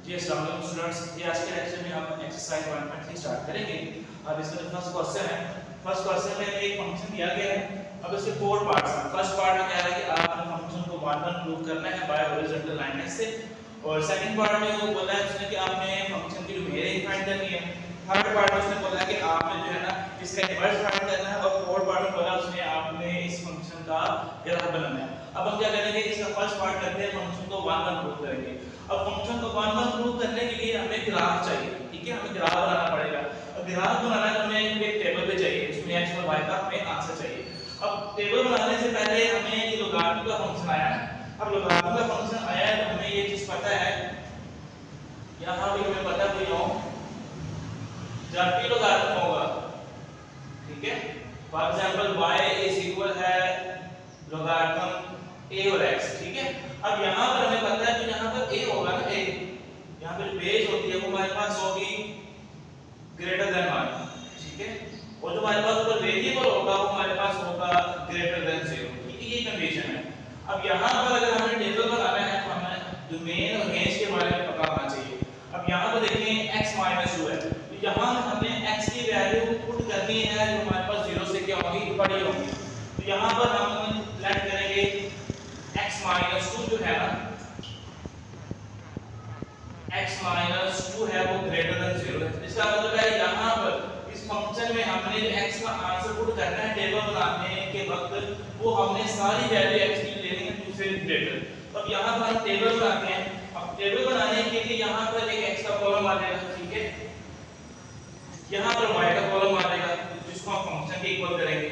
जी अस्सलाम वालेकुम स्टूडेंट्स, ये आज के लेक्चर में हम एक्सरसाइज 1.3 स्टार्ट करेंगे। अब इसका जो फर्स्ट क्वेश्चन है, फर्स्ट क्वेश्चन में एक फंक्शन दिया गया है। अब इसके फोर पार्ट्स हैं। फर्स्ट पार्ट में क्या है कि आपने फंक्शन को वन वन प्रूव करना है बाय हॉरिजॉन्टल लाइन से, और सेकंड पार्ट में वो बोला है उसने कि आपने फंक्शन की न्यूमेरिक फाइंड करनी है। थर्ड पार्ट में उसने बोला कि आपने जो है ना इसका इनवर्स फाइंड करना है, और फोर्थ पार्ट में बोला उसने आपने इस फंक्शन का ग्राफ बनाना है। अब हम क्या करेंगे, इसका फर्स्ट पार्ट करते हैं, फंक्शन को वन वन प्रूव करेंगे। अब फंक्शन को वन वन प्रूव करने के लिए हमें ग्राफ चाहिए, ठीक है, हमें ग्राफ बनाना पड़ेगा। अब ग्राफ बनाना है हमें एक टेबल पे चाहिए, इसमें x और y का हमें आंसर चाहिए। अब टेबल बनाने से पहले हमें ये लोगारिथम का फंक्शन आया है। अब लोगारिथम का फंक्शन आया है तो हमें ये चीज पता है, यहां भी हमें पता है क्यों जब भी लोगारिथम होगा, ठीक है, for example y is equal है लोगारिथम a और x, ठीक है। अब यहां पर हमें पता है कि यहां पर a होगा ना, a यहां पर बेस होती है वो हमारे पास होगी ग्रेटर देन 1, ठीक है, और जो हमारे पास ऊपर वेरिएबल होगा वो हमारे पास होगा ग्रेटर देन 0, ठीक है, ये कंडीशन है। अब यहां पर अगर हमें टेबल बनाना है तो हमें डोमेन और रेंज के बारे में पता होना चाहिए। अब यहां पर देखें x 2 है, तो यहां हमने x की वैल्यू पुट करनी है जो हमारे पास 0 से क्या होगी, बड़ी होगी। तो यहां पर हम लेट करेंगे x 2 जो है ना, x 2 है वो ग्रेटर देन 0 है। इसका मतलब है यहां पर इस फंक्शन में हमने जो x का आंसर पुट करना है टेबल बनाने के वक्त, वो हमने सारी वैल्यू x की लेनी है 2 से ग्रेटर। तो अब यहां पर हम टेबल बनाते हैं। अब टेबल बनाने के लिए यहां पर एक x का कॉलम आ जाएगा, ठीक है, यहां पर y का कॉलम आ जाएगा जिसको हम फंक्शन के इक्वल करेंगे,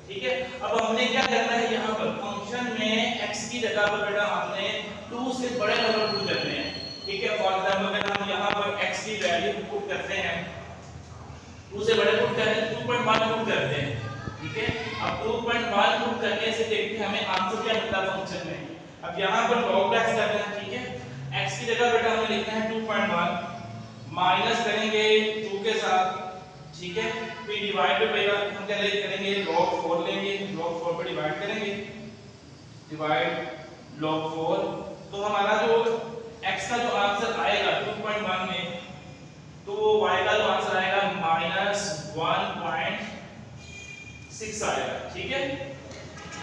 ठीक है। अब हमने क्या करना है, यहां पर फंक्शन में x की जगह पर बेटा हमने 2 से बड़े नंबर पुट करने हैं, ठीक है। फॉर एग्जांपल अगर हम यहां पर x की वैल्यू पुट करते हैं 2 से बड़े पुट करते हैं 2.1 पुट करते हैं, ठीक है। अब 2.1 पुट करने से देखते हैं हमें आंसर क्या मिलता है फंक्शन में। अब यहां पर लॉग x करना है, ठीक है, x की जगह बेटा हमें लिखना है 2.1 माइनस करेंगे 2 के साथ, ठीक है, फिर डिवाइड पे हम क्या करेंगे, log 4 लेंगे, log 4 पे डिवाइड करेंगे, डिवाइड log 4। तो हमारा जो x का जो आंसर आएगा 2.1 में, तो y का जो आंसर आएगा -1.6 आएगा, ठीक है।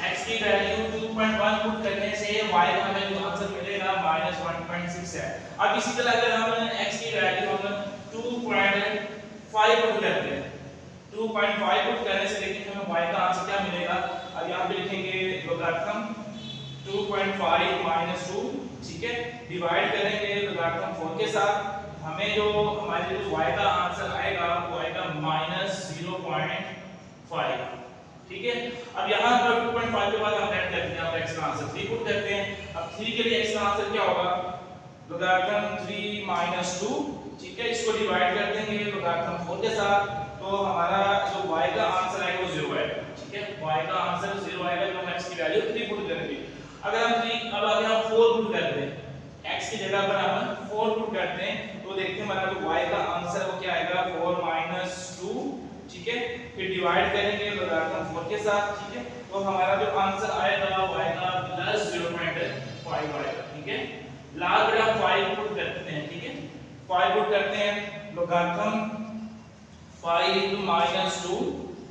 x की वैल्यू 2.1 पुट करने से y का हमें जो आंसर मिलेगा -1.6 है। अब इसी तरह अगर हम x की वैल्यू हम 2.5 पुट करते हैं, 2.5 पुट करने से देखिए हमें y का आंसर क्या मिलेगा। अब यहाँ पे लिखेंगे लोगारिथम 2.5 - 2, ठीक है, डिवाइड करेंगे लोगारिथम 4 के साथ, हमें जो हमारे जो y का आंसर आएगा वो आएगा -0.5, ठीक है। अब यहाँ पर 2.5 के बाद हम ऐड करते हैं, अब x का आंसर 3 पुट करते हैं। अब 3 के लिए x का आंसर क्या होगा, लोगारिथम 3 - 2, ठीक है, इसको डिवाइड कर देंगे लोगारिथम 4 के साथ, तो हमारा जो y का आंसर आएगा वो 0 आएगा, ठीक है, y का आंसर 0 आएगा जो हम x की वैल्यू 3 पुट करेंगे। अगर हम 3 अब आगे हम 4 पुट करते हैं, x की जगह पर हम 4 पुट करते हैं, तो देखते हैं हमारा जो y का आंसर वो क्या आएगा 4 - 2, ठीक है, फिर डिवाइड करेंगे लोगारिथम 4 के साथ, ठीक है, तो हमारा जो आंसर आएगा वो आएगा +0.5 आएगा, ठीक है। लास्ट में हम 5 पुट करते हैं, ठीक है, 5 पुट करते हैं लोगारिथम 5 - 2,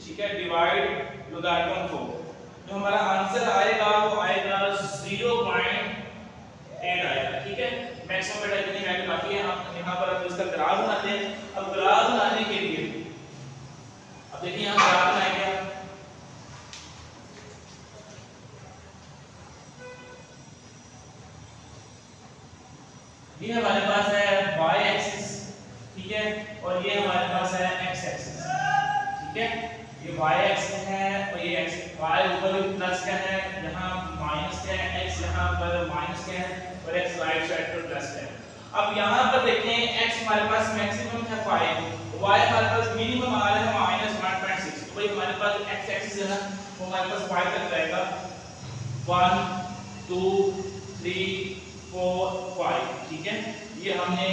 ठीक है, डिवाइड लोगारिथम 4, जो हमारा आंसर आएगा वो आएगा 0.8 आएगा, ठीक है। मैक्सिमम बेटा इतनी वैल्यू काफी है। हम यहां पर अब इसका ग्राफ बनाते हैं। अब ग्राफ बनाने के लिए अब देखिए यहां ग्राफ बनाएंगे हम, ये हमारे पास है y एक्सिस, ठीक है, और ये हमारे पास है x एक्सिस, ठीक है, ये y एक्सिस है और ये x, y ऊपर प्लस का है, यहाँ माइनस का है, x यहाँ पर माइनस का है और x राइट साइड पर प्लस का है। अब यहाँ पर देखें x हमारे पास मैक्सिमम है 5, y हमारे पास मिनिमम आ रहा है -1.6, तो भाई हमारे पास x एक्सिस है ना वो हमारे पास 5 तक जाएगा, 1 2 3 4 5, ठीक है, ये हमने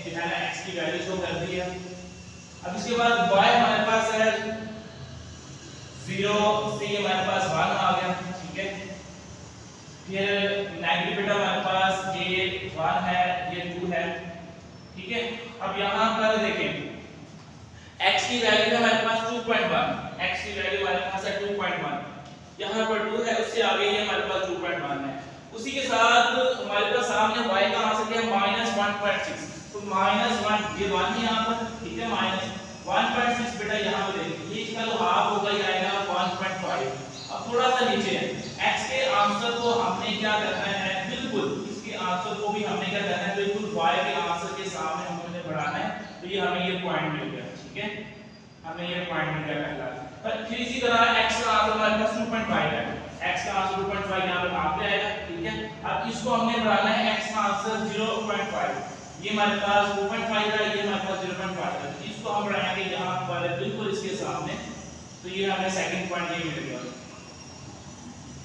जो है ना x की वैल्यू शो कर दी है। अब इसके बाद y हमारे पास है 0 से हमारे पास 1 आ गया, ठीक है, फिर नेगेटिव बेटा हमारे पास ये 1 है, ये 2 है, ठीक है। अब यहाँ पर देखें x की वैल्यू है हमारे पास 2.1, x की वैल्यू हमारे पास है 2.1, यहाँ पर 2 है, उससे आगे ये हमारे पास 2.1 है। उसी के साथ हमारे पास सामने y का आंसर क्या है -1.6, तो -1 ये 1 है यहाँ पर, ठीक है, -1.6 बेटा यहाँ पे देखिए, ये इसका जो हाफ होगा ये आएगा 1.5। अब थोड़ा सा नीचे है, x के आंसर को हमने क्या करना है, बिल्कुल इसके आंसर को भी हमने क्या करना है, बिल्कुल y के आंसर के सामने हमने बढ़ाना है, तो ये हमें ये पॉइंट मिल गया, ठीक है, हमें ये पॉइंट मिल गया पहला। पर फिर इसी तरह x का आंसर हमारे पास 2.5 है, x का आंसर 2.5 यहाँ पर आप पे आएगा, ठीक है। अब इसको हमने बढ़ाना है, x का आंसर 0.5, ये हमारे पास 2.5 है, ये हमारे पास 0.5 है, तो इसको हम बढ़ाएंगे यहाँ पर बिल्कुल इसके सामने, तो ये हमें सेकंड पॉइंट ये मिल गया।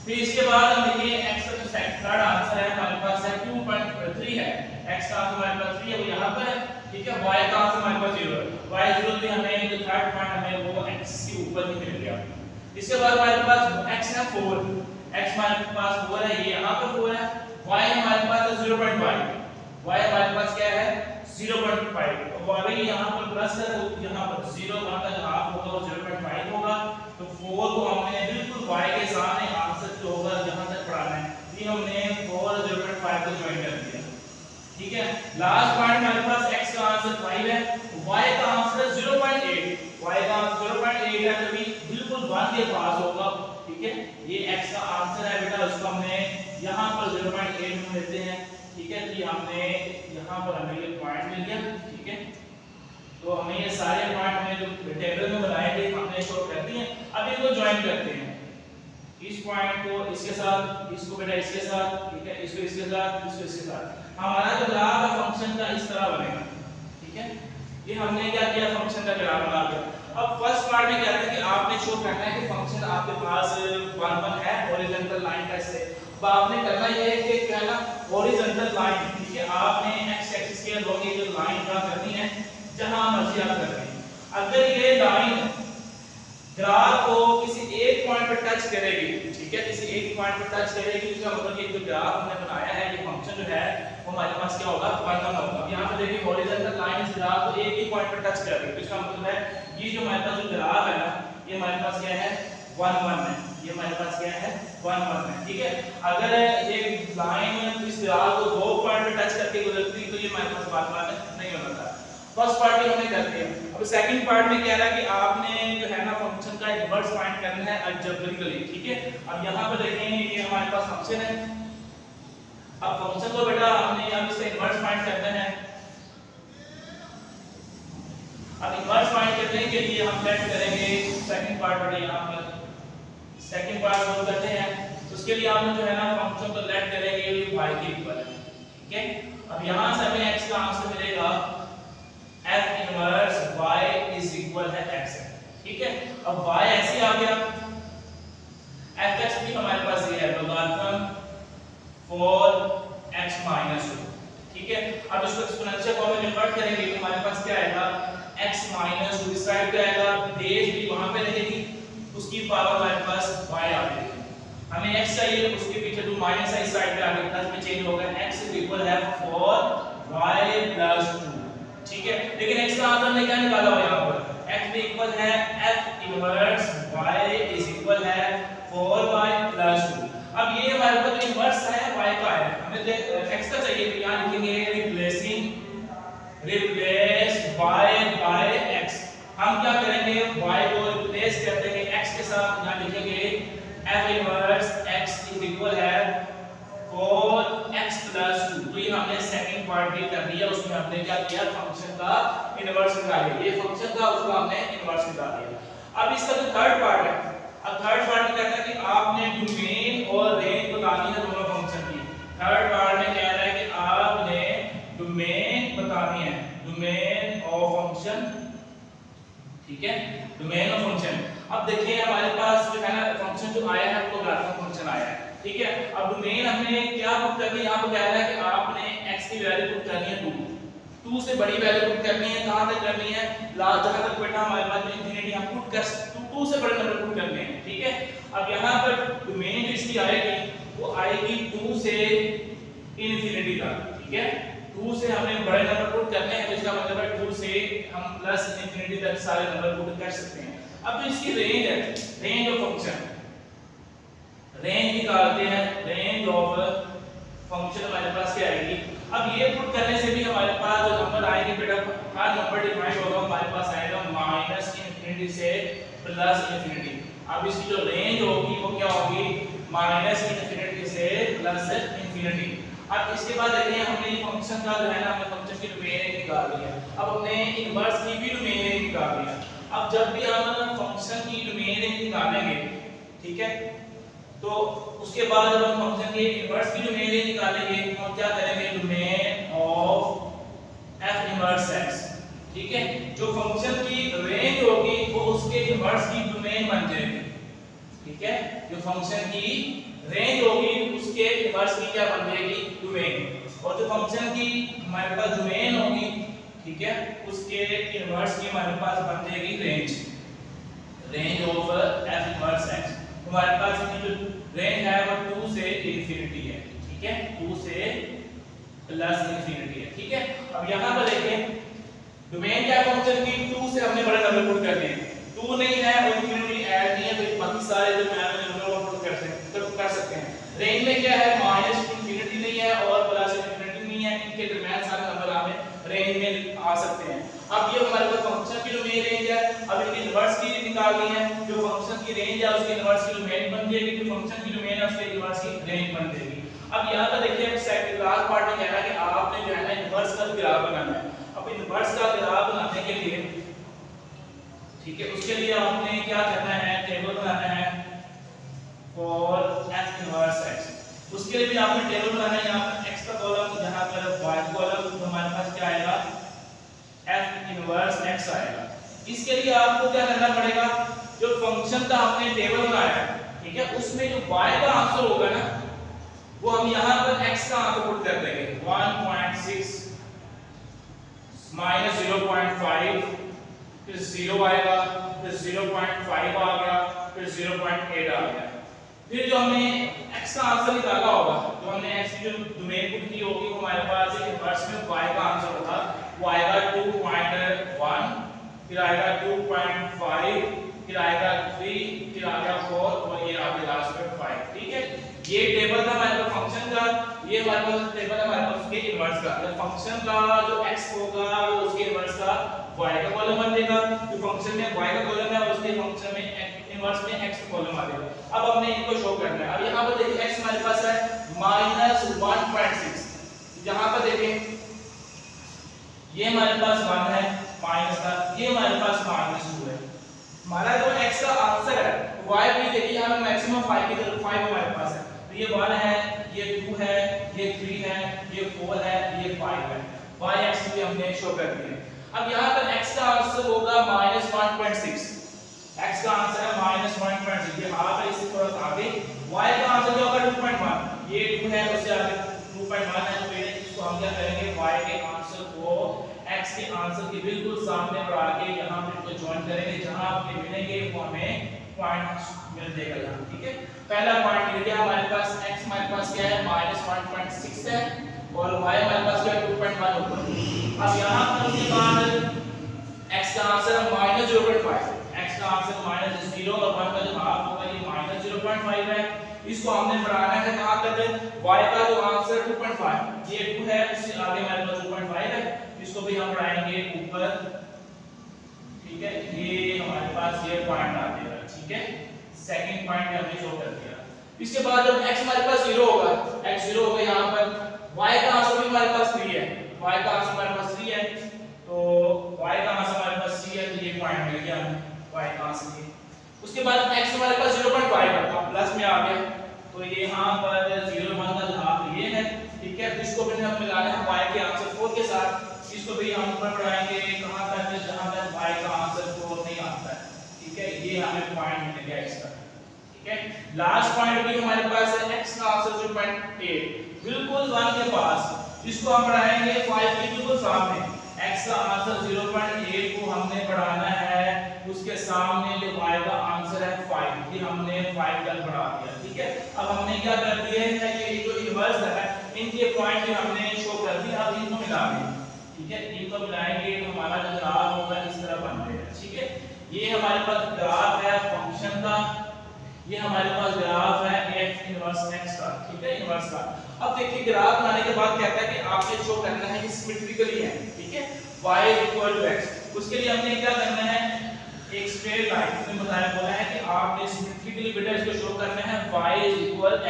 फिर इसके बाद हम देखिए x का जो थर्ड आंसर है हमारे पास है 2.3 है, x का आंसर हमारे पास 3 है, वो यहाँ पर है, ठीक है, y का आंसर हमारे पास 0 है, y 0 भी हमें जो थर्ड पॉइंट हमें वो x के ऊपर ही मिल गया। इसके बाद हमारे पास x है 4, x हमारे पास 4 है, ये यहाँ पर 4 है, y हमारे पास है 0.5, y हमारे पास क्या है 0.5, तो y यहाँ पर प्लस है, तो यहाँ पर 0 वहाँ का जो हाफ होगा वो 0.5 होगा, तो 4 को हमने बिल्कुल y के सामने आंसर जो होगा जहाँ तक पढ़ाना है, ये हमने 4 और 0.5 को ज्वाइन कर दिया, ठीक है। लास्ट पॉइंट हमारे पास x का आंसर 5 है, y का आंसर है 0.8, y का आंसर 0.8 है, तो भी बिल्कुल 1 के पास होगा, ठीक है, ये x का आंसर है बेटा, उसको हमने यहाँ पर 0.8 में लेते हैं, ठीक है, कि हमने यहाँ पर हमें ये पॉइंट मिल गया, ठीक है। तो हमें ये सारे पॉइंट हमें जो टेबल में बनाए थे हमने शो कर दिए। अब इनको ज्वाइन करते हैं, इस पॉइंट को इसके साथ, इसको बेटा इसके साथ, ठीक है, इसको इसके साथ, इसको इसके साथ, हमारा जो ग्राफ है फंक्शन का इस तरह बनेगा, ठीक है। ये हमने क्या किया, फंक्शन का ग्राफ बना दिया। अब फर्स्ट पार्ट में क्या है कि आपने शो करना है कि फंक्शन आपके पास 1 है हॉरिजॉन्टल लाइन का, इससे अब आपने करना ये है कि क्या है ना हॉरिजॉन्टल लाइन, ठीक है, आपने x एक्सिस के along ये जो लाइन ड्रा करनी है जहां मर्जी आप कर लें। अगर ये लाइन ग्राफ को किसी एक पॉइंट पर टच करेगी, ठीक है, किसी एक पॉइंट पर टच करेगी, इसका मतलब ये जो ग्राफ हमने बनाया है, ये फंक्शन जो है वो हमारे पास क्या होगा 1 होगा। अब यहाँ पे देखिए हॉरिजॉन्टल लाइन इस ग्राफ को एक ही पॉइंट पर टच कर रही है, तो इसका मतलब है ये जो हमारे पास जो ग्राफ है ना, ये हमारे पास क्या है 1 है, ये हमारे पास क्या है 1 है, ठीक है। अगर ये लाइन इस ग्राफ को 2 पॉइंट पे टच करके गुजरती तो ये हमारे पास 1 नहीं होना था। फर्स्ट पार्ट में हमने कर दिया। अब सेकंड पार्ट में क्या है कि आपने जो है ना फंक्शन का इनवर्स फाइंड करना है अलजेब्रिकली, ठीक है। अब यहाँ पे देखें ये हमारे पास फंक्शन है, अब फंक्शन को बेटा हमने यहाँ इसका इनवर्स फाइंड करना है। अब इनवर्स फाइंड करने के लिए हम लेट करेंगे सेकंड पार्ट में, यहाँ पर सेकंड पार्ट सोल्व करते हैं, तो उसके लिए आपने जो है ना फंक्शन को लेट करेंगे ये y के इक्वल है, ठीक है। अब यहाँ से हमें x का आंसर मिलेगा f inverse y is equal है x, ठीक है। अब y ऐसे आ गया, fx भी हमारे पास ये है लोगारिथम 4x - 2, ठीक है। अब इसको एक्सपोनेंशियल फॉर्म में कन्वर्ट करेंगे तो हमारे पास क्या आएगा x - 2 इस साइड पे आएगा, बेस भी वहां पे रहेगी, उसकी पावर हमारे पास y आ जाएगी। हमें x चाहिए, उसके पीछे 2 माइनस है, इस साइड पे आगे प्लस में चेंज होगा, x इज इक्वल है 4y + 2, ठीक है। लेकिन x का आंसर हमने क्या निकाला हुआ यहां पर, x भी इक्वल है f inverse y is equal है 4y + 2। अब ये हमारे पास जो इनवर्स है y का है, हमें x का चाहिए, तो यहां लिखेंगे रिप्लेस y बाय x। हम क्या करेंगे y को रिप्लेस कर देंगे x के साथ, यहां लिखेंगे f inverse x is equal है 4x + 2। तो ये हमने सेकंड पार्ट भी कर दिया, उसमें हमने क्या किया फंक्शन का इनवर्स निकाल लिया, ये फंक्शन का उसका हमने इनवर्स निकाल लिया। अब इसका जो थर्ड पार्ट है, अब थर्ड पार्ट में कहता है कि आपने डोमेन और रेंज बतानी है दोनों फंक्शन की। थर्ड पार्ट में कह रहा है कि आपने डोमेन बतानी है, डोमेन ऑफ फंक्शन, ठीक है, डोमेन ऑफ फंक्शन। अब देखिए हमारे पास जो है ना फंक्शन जो आया है वो लोगारिथम फंक्शन आया है, ठीक है। अब डोमेन हमने क्या पुट करनी है, यहाँ पे कह रहा है कि आपने x की वैल्यू पुट करनी है 2 से बड़ी वैल्यू पुट करनी है, कहां तक करनी है जहां तक बेटा हमारे पास इंफिनिटी हम पुट कर 2 से बड़े नंबर पुट करने हैं, ठीक है। अब यहाँ पर डोमेन जो इसकी आएगी वो आएगी 2 से इंफिनिटी तक, ठीक है। 2 से हमें बड़े नंबर पुट करने हैं, प्लस इंफिनिटी तक सारे नंबर पुट कर सकते हैं। अब जो इसकी रेंज है, रेंज ऑफ फंक्शन, रेंज निकालते हैं, रेंज ऑफ फंक्शन हमारे पास क्या आएगी। अब ये पुट करने से भी हमारे पास जो नंबर आएंगे बेटा, हर नंबर डिफाइन होगा हमारे पास आएगा माइनस इंफिनिटी से प्लस इंफिनिटी। अब इसकी जो रेंज होगी वो क्या होगी, माइनस इंफिनिटी से प्लस इंफिनिटी। अब इसके बाद देखिए हमने ये फंक्शन का जो है ना, हमने फंक्शन की डोमेन निकाल लिया, अब हमने इनवर्स की भी डोमेन निकाल लिया। अब जब भी हम फंक्शन की डोमेन निकालेंगे, ठीक है, तो उसके बाद जब हम फंक्शन के इनवर्स की डोमेन निकालेंगे हम क्या करेंगे, domain of f inverse x, ठीक है। जो फंक्शन की रेंज होगी वो उसके इनवर्स की डोमेन बन जाएगी, ठीक है। जो फंक्शन की रेंज होगी उसके इनवर्स की क्या बन जाएगी, डोमेन। और जो फंक्शन की हमारे पास डोमेन होगी, ठीक है, उसके इनवर्स की हमारे पास बन जाएगी range, range of f inverse x। हमारे पास की जो रेंज है वो 2 से इंफिनिटी है, ठीक है, 2 से प्लस इंफिनिटी है, ठीक है। अब यहां पर देखिए डोमेन क्या फंक्शन की, 2 से हमने बड़े नंबर पुट कर दिए, 2 नहीं है और इंफिनिटी ऐड नहीं है, तो बाकी सारे जो नंबर पुट कर सकते हैं। रेंज में क्या है, माइनस इंफिनिटी नहीं है और प्लस इंफिनिटी नहीं है, इनके दरमियान सारे नंबर हमें रेंज में आ सकते हैं। अब ये हमारे पास फंक्शन की डोमेन रेंज है, अब इनकी इनवर्स की निकालनी है। जो फंक्शन की रेंज है उसकी इनवर्स की डोमेन बन जाएगी, जो फंक्शन की डोमेन है उसके इनवर्स की रेंज बन जाएगी। अब यहां पर देखिए सेकंड लास्ट पार्ट में कह रहा है कि आपने जो है ना इनवर्स का ग्राफ बनाना है। अब इनवर्स का ग्राफ बनाने के लिए, ठीक है, उसके लिए आपने क्या करना है, टेबल बनाना है फॉर f इनवर्स x। उसके लिए भी आपने टेबल बनाना है, यहां पर x का कॉलम, यहां पर y कॉलम, तो हमारे पास क्या आएगा, f इनवर्स x आएगा। इसके लिए आपको क्या करना पड़ेगा, जो फंक्शन का हमने टेबल बनाया है, ठीक है, उसमें जो y का आंसर होगा ना वो हम यहां पर x का आंसर पुट कर देंगे, 1.6 माइनस 0.5, फिर 0 आएगा, फिर 0.5 आ गया, फिर 0.8 आ गया। फिर जो हमने x का आंसर निकाला होगा, तो हमने x की जो डोमेन पुट की होगी वो हमारे पास एक इनवर्स में y का आंसर होगा, वो आएगा 2.1, फिर आएगा 2.5, फिर आएगा 3, फिर आ गया 4 और ये आ गया लास्ट में 5, ठीक है। ये टेबल था हमारे पास फंक्शन का, ये हमारे पास टेबल है हमारे पास उसके इनवर्स का। तो फंक्शन का जो x होगा वो उसके इनवर्स का y का कॉलम बन जाएगा, जो फंक्शन में y का कॉलम है उसके फंक्शन में इनवर्स में x का कॉलम आ जाएगा। अब हमने इनको शो करना है। अब यहां पर देखिए x हमारे पास है -1.6, यहां पर देखिए ये हमारे पास 1 है माइनस का, ये हमारे पास -2 है। हमारा जो x का आंसर है y भी देखिए यहां पर मैक्सिमम 5 की तरफ 5 हमारे पास है, तो ये 1 है, ये 2 है, ये 3 है, ये 4 है, ये 5 है, y x भी हमने शो कर दिया। अब यहां पर x का आंसर होगा -1.6, x का आंसर है -1.6, ये हाफ है, इससे थोड़ा सा आगे। y का आंसर जो होगा 2.1, ये 2 है, उससे आगे 2.1 है, तो इसको हम क्या करेंगे, y के आंसर को x के आंसर के बिल्कुल सामने बढ़ा के यहां पे इसको ज्वाइन करेंगे, जहां आपके मिलेंगे वो हमें पॉइंट मिल जाएगा यहां, ठीक है। पहला पॉइंट मिल गया हमारे पास, x हमारे पास क्या है -1.6 है और y हमारे पास क्या है 2.1 ऊपर। अब यहां पर उसके बाद x का आंसर है -0.5, x का आंसर -0 और 1 का जो हाफ होगा ये -0.5 है। इसको हमने बढ़ाना है कहां तक, y का जो आंसर 2.5, ये 2 है, उससे आगे हमारे पास 2.5 है, इसको भी हम बढ़ाएंगे ऊपर, ठीक है। ये हमारे पास ये पॉइंट आ जाएगा, ठीक है, सेकंड पॉइंट हमने शो कर दिया। इसके बाद जब x हमारे पास 0 होगा, x 0 होगा यहां पर, y का आंसर भी हमारे पास 3 है, y का आंसर हमारे पास 3 है, तो y का आंसर हमारे पास 3 है, तो ये पॉइंट मिल गया हमें y का आंसर ये। उसके बाद x हमारे पास 0.5 है, प्लस में आ गया, तो ये यहां पर 0.1 का जवाब ये है, ठीक है। तो इसको भी हम मिलाना है y के आंसर 4 के साथ, इसको भी हम ऊपर बढ़ाएंगे कहां तक, जहां तक y का आंसर 4 नहीं आता है, ठीक है। ये हमें पॉइंट मिल गया इसका, ठीक है। लास्ट पॉइंट भी हमारे पास है x का आंसर 0.8, बिल्कुल 1 के पास, इसको हम बढ़ाएंगे 5 के बिल्कुल सामने, x का आंसर 0.8 को हमने बढ़ाना है, उसके सामने जो y का आंसर है 5, ये हमने 5 तक बढ़ा दिया, ठीक है। अब हमने क्या कर दिया है, ये जो इनवर्स है इनके पॉइंट भी हमने शो कर दिया, अब इनको मिला दें, ठीक है। तीन को मिलाएंगे तो हमारा जो ग्राफ होगा इस तरह बन जाएगा। ठीक है, ये हमारे पास ग्राफ है फंक्शन का, ये हमारे पास ग्राफ है f इनवर्स x का। ठीक है, इनवर्स का। अब देखिए ग्राफ बनाने के बाद कहता है कि आपने शो करना है कि सिमेट्रिकली है। ठीक है, y x, उसके लिए हमने क्या करना है, एक स्ट्रेट लाइन में बताया बोला है कि आपने सिमेट्रिकली बेटा इसको शो करना है y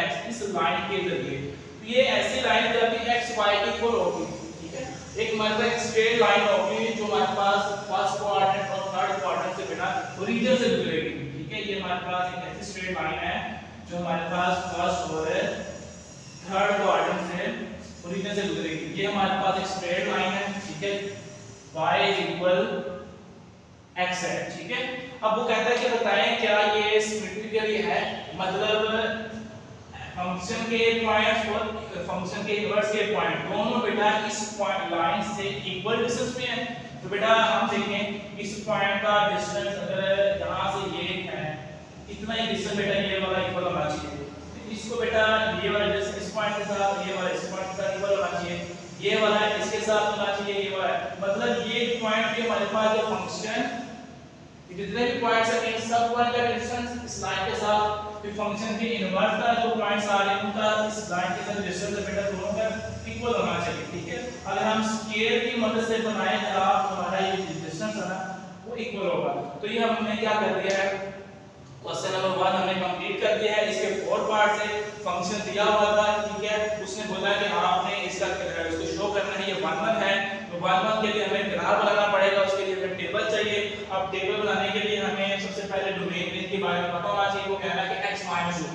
x इस लाइन के जरिए। तो ये ऐसी लाइन जब भी x y की इक्वल होगी, ठीक है, एक मतलब एक स्ट्रेट लाइन होगी जो हमारे पास फर्स्ट क्वाड्रेंट और थर्ड क्वाड्रेंट से बिना ओरिजिन से गुजरेगी। ठीक है, ये हमारे पास एक ऐसी स्ट्रेट लाइन है जो हमारे पास फर्स्ट और थर्ड क्वाड्रेंट से ओरिजिन से गुजरेगी। ये हमारे पास एक स्ट्रेट लाइन है। ठीक है, y x है। ठीक है, अब वो कहता है कि बताएं क्या ये सिमेट्रिकली है, मतलब फंक्शन के पॉइंट्स और फंक्शन के इनवर्स के पॉइंट दोनों बेटा इस पॉइंट लाइन से इक्वल डिस्टेंस में है। तो बेटा हम देखें इस पॉइंट का डिस्टेंस अगर यहां से ये है, इतना ही डिस्टेंस बेटा ये वाला इक्वल होना चाहिए। तो इसको बेटा ये वाला डिस्टेंस इस पॉइंट के साथ, ये वाला इस पॉइंट के साथ इक्वल होना चाहिए, ये वाला इसके साथ होना चाहिए, ये वाला, मतलब ये पॉइंट के हमारे पास जो फंक्शन जितने भी पॉइंट्स हैं इन सब पॉइंट का डिस्टेंस इस लाइन के साथ, फिर फंक्शन के इनवर्स का जो पॉइंट्स आ रहे हैं उनका इस लाइन के साथ डिस्टेंस बेटा दोनों का इक्वल होना चाहिए। ठीक है, अगर हम स्केल की मदद से बनाए ग्राफ तो हमारा ये डिस्टेंस है ना वो इक्वल होगा। तो ये हमने क्या कर दिया है, क्वेश्चन नंबर 1 हमने कंप्लीट कर दिया है। इसके 4 पार्ट से फंक्शन दिया हुआ था। ठीक है, उसने बोला कि आपने इसका इसको शो करना है, ये 1 1 है, तो 1 1 के लिए हमें ग्राफ बनाना पड़ेगा, उसके लिए हमें टेबल चाहिए। अब टेबल बनाने के लिए हमें सबसे पहले डोमेन के बारे में पता होना चाहिए। वो कहना है कि x - 2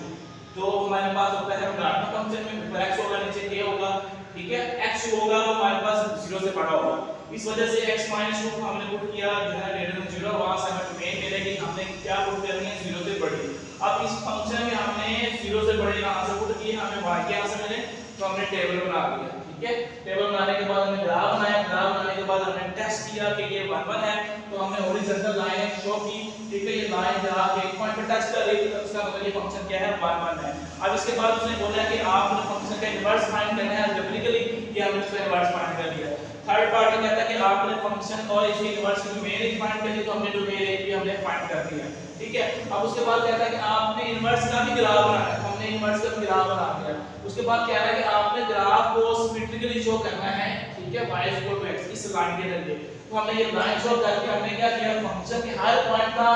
तो हमारे पास होता है ग्राफ फंक्शन में ऊपर x होगा नीचे a होगा। ठीक है, x होगा वो हमारे पास 0 से बड़ा होगा, इस वजह से x - 2 को हमने पुट किया जो है ग्रेटर देन 0, वहां से हमें डोमेन मिलेगी, हमने क्या पुट करनी है 0 से बड़ी। अब इस फंक्शन में हमने 0 से बड़े यहां से पुट किए, हमें y के यहां से मिले तो हमने टेबल बना दिया। ठीक है, टेबल बनाने के बाद हमने ग्राफ बनाया, ग्राफ बनाने के बाद हमने टेस्ट किया कि ये 1 1 है, तो हमने हॉरिजॉन्टल लाइन शो की। ठीक है, ये लाइन जहां पे एक पॉइंट पे टच कर रही है तो उसका मतलब ये फंक्शन क्या है 1 1 है। अब इसके बाद उसने बोला कि आपने फंक्शन का इनवर्स फाइंड करना है अलजेब्रिकली, कि हमने उसका इनवर्स फाइंड कर लिया। थर्ड पार्ट में कहता है कि आपने फंक्शन और इसके इनवर्स की डोमेन फाइंड कर ली, तो हमने डोमेन भी हमने फाइंड कर दिया। ठीक है, अब उसके बाद कहता है कि आपने इनवर्स का भी ग्राफ बनाना है, हमने इनवर्स का भी ग्राफ बना दिया। उसके बाद कह रहा है कि आपने ग्राफ को सिमेट्रिकली शो करना है। ठीक है, y x इस लाइन के जरिए, तो हमने ये लाइन शो करके हमने क्या किया, फंक्शन के हर पॉइंट का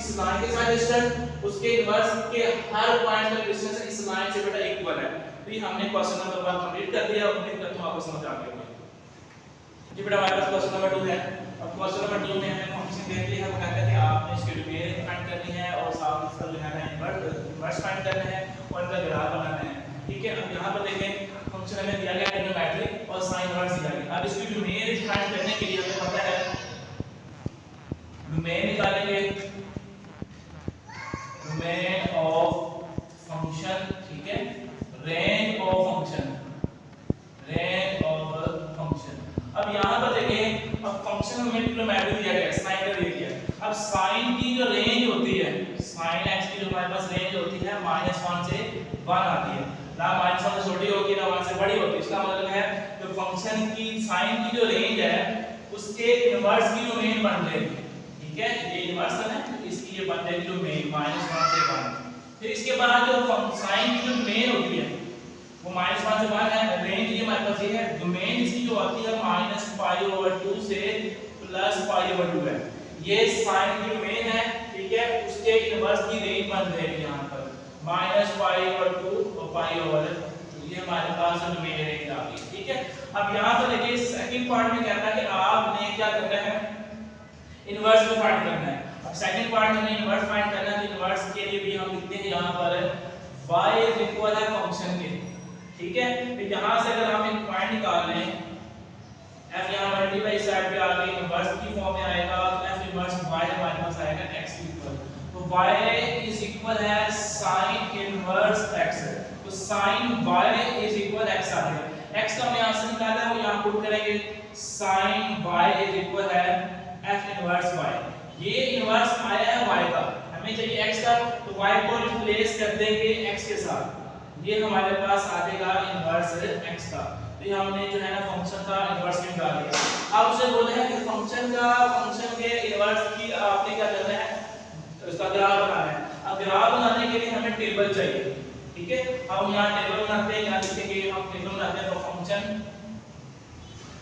इस लाइन के साथ डिस्टेंस, उसके इनवर्स के हर पॉइंट का डिस्टेंस इस लाइन से बेटा इक्वल है। तो ये हमने क्वेश्चन नंबर 1 कंप्लीट कर दिया। उम्मीद करता हूं आपको समझ आ गया होगा। जी बेटा हमारे पास क्वेश्चन नंबर 2 है। अब क्वेश्चन नंबर 2 में हमें फंक्शन दे दी है, वो कहता है कि आपने इसकी डोमेन फाइंड करनी है और साथ इसका जो है ना इनवर्स फाइंड करना है और इनका ग्राफ बनाना है। ठीक है, अब यहां पर देखें फंक्शन हमें दिया गया ट्रिग्नोमेट्रिक और साइन इनवर्स दिया गया। अब इसकी डोमेन फाइंड करने के लिए हमें पता है डोमेन निकालेंगे, डोमेन ऑफ फंक्शन। ठीक है, range of function, range of function. अब यहां पर देखें, अब फंक्शन हमें ट्रिग्नोमेट्रिक दिया गया, साइन का दे दिया। अब साइन की जो रेंज होती है, साइन x की जो हमारे पास रेंज होती है -1 से 1 आती है, ना -1 से छोटी होगी ना 1 से बड़ी होगी। इसका मतलब है जो फंक्शन की साइन की जो रेंज है उसके इनवर्स की डोमेन बन जाएगी। ठीक है, ये इनवर्स है ना, इसकी ये बन जाएगी डोमेन -1 से 1। फिर इसके बाद जो साइन की जो डोमेन होती है वो -1 से 1 है, रेंज ये हमारे पास ये है, डोमेन इसकी जो आती है -π/2 से +π/2 है। ये साइन की डोमेन है। ठीक है, उसके इनवर्स की रेंज बन जाएगी यहां पर -π/2 और π/2, ये हमारे पास डोमेन रेंज आ गई। ठीक है, अब यहां पर देखिए सेकंड पार्ट में कहता है कि आपने क्या करना है, इनवर्स को फाइंड करना है। अब सेकंड पार्ट में हमें इनवर्स फाइंड करना है, तो इनवर्स के लिए भी हम लिखते हैं यहां पर y इज इक्वल है फंक्शन के। ठीक है, तो यहां से अगर हम एक पॉइंट निकाल लें, f यहां मल्टीप्लाई साइड पे आ गई, इनवर्स की फॉर्म में आएगा, तो f इनवर्स y हमारे पास आएगा x की इक्वल। तो y इज इक्वल है sin इनवर्स x, तो sin y is equal x आ गया। x का हमने यहां से निकाला है, वो यहां पुट करेंगे, sin y इज इक्वल है f इनवर्स y। ये इनवर्स आया है y का, हमें चाहिए x का, तो y को रिप्लेस कर देंगे x के साथ, ये हमारे पास आ जाएगा इनवर्स x का। तो तो ये हमने जो है ना फंक्शन का इनवर्स भी निकाल लिया। अब उसे बोले हैं कि फंक्शन के इनवर्स की आपने क्या करना है, उसका ग्राफ बनाना है। अब ग्राफ बनाने के लिए हमें टेबल चाहिए, ठीक है। हम यहाँ टेबल बनाते हैं, यहाँ लिखेंगे हम टेबल बनाते हैं तो फंक्शन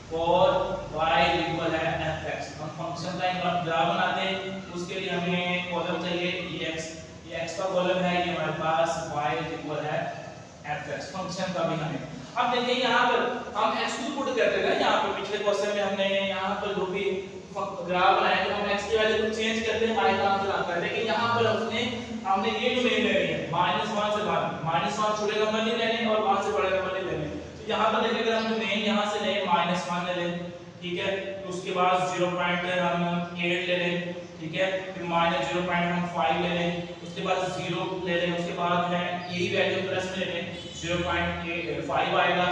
फॉर y इक्वल है fx। हम फंक्शन का ग्राफ बनाते हैं, उसके लिए हमें कॉलम चाहिए ये x का कॉलम है, ये हमारे पास y इक्वल है fx फंक्शन का भी हमें। अब देखिए यहाँ पर हम x को पुट करते हैं ना, यहाँ पर पिछले क्वेश्चन में हमने यहाँ पर जो भी ग्राफ बनाया तो हम x की वैल्यू को चेंज करते हैं, y का आंसर आता है। लेकिन यहाँ पर हमने ये डोमेन ले रही है -1 से 1, -1 छोटे नंबर नहीं लेने और 1 से बड़े नंबर नहीं लेने। तो यहाँ पर देखिए अगर हम डोमेन यहाँ से लें -1 ले लें, ठीक है, तो उसके बाद 0.8 ले लें, ठीक है, फिर -0.5 ले लें, उसके बाद 0 ले लें, उसके बाद है यही वैल्यू प्लस में ले लें 0.5 आएगा,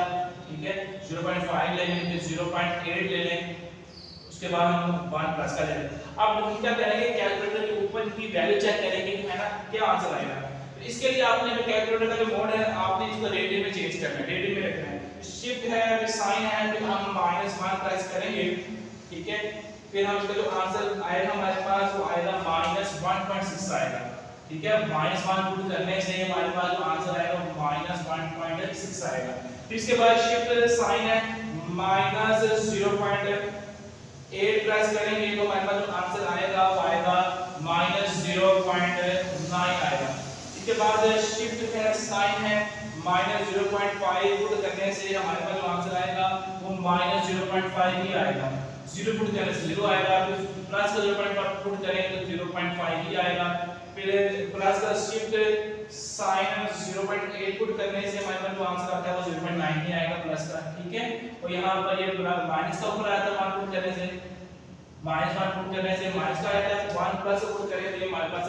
ठीक है, 0.5 ले लें, फिर 0.8 ले लें, उसके बाद हम 1 प्लस का ले लें। अब हम क्या करेंगे, कैलकुलेटर के ऊपर की वैल्यू चेक करेंगे कि है ना क्या आंसर आएगा। तो इसके लिए आपने जो कैलकुलेटर का जो मोड है आपने इसको रेडियन में चेंज करना है, रेडियन में रखना है। शिफ्ट है फिर साइन है, फिर हम -1 प्रेस करेंगे, ठीक है, फिर हम इसका जो आंसर आएगा हमारे पास वो आएगा -1.6 आएगा, ठीक है। -1 पुट करने से हमारे पास जो आंसर आएगा -1.6 आएगा। फिर इसके बाद शिफ्ट साइन है -0.8 प्रेस करेंगे तो हमारे पास जो आंसर आएगा वो आएगा -0.9 आएगा। इसके बाद शिफ्ट है साइन है -0.5 पुट करने से हमारे पास जो आंसर आएगा वो -0.5 ही आएगा। 0 पुट करने से 0 आएगा, फिर प्लस का 0.5 पुट करेंगे तो 0.5 ही आएगा। फिर प्लस का शिफ्ट साइन 0.8 पुट करने से हमारे पास जो आंसर आता है वो 0.9 ही आएगा प्लस का, ठीक है। और यहाँ पर ये माइनस का ऊपर आया था 1 पुट करने से, -1 पुट करने से माइनस का आया था, 1 प्लस पुट करेंगे तो ये हमारे पास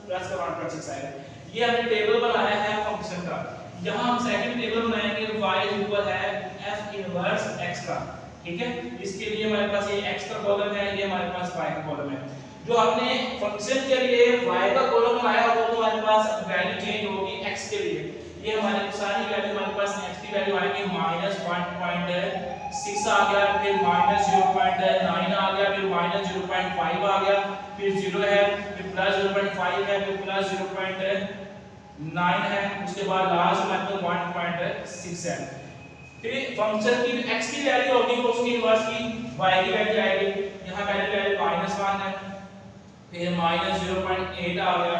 प्लस का 1.6 आएगा। ये हमने टेबल बनाया है फंक्शन का। यहाँ हम सेकंड टेबल बनाएंगे y इक्वल है f इनवर्स x का, ठीक है। इसके लिए हमारे पास ये x का कॉलम है, ये हमारे पास y का कॉलम है। जो हमने फंक्शन के लिए y का कॉलम बनाया वो तो हमारे पास वैल्यू चेंज होगी x के लिए। ये हमारे सारी वैल्यू हमारे पास x की वैल्यू आएगी -1.6 आ गया, फिर -0.9 आ गया, फिर -0.5 आ गया, फिर 0 है, फिर +0.5 है, फिर +0.9 है, उसके बाद लास्ट हमारे पास 1.6 है। फिर फंक्शन की x की वैल्यू होगी वो उसकी इनवर्स की y की वैल्यू आएगी। यहाँ पहले वैल्यू -1 है, फिर -0.8 आ गया,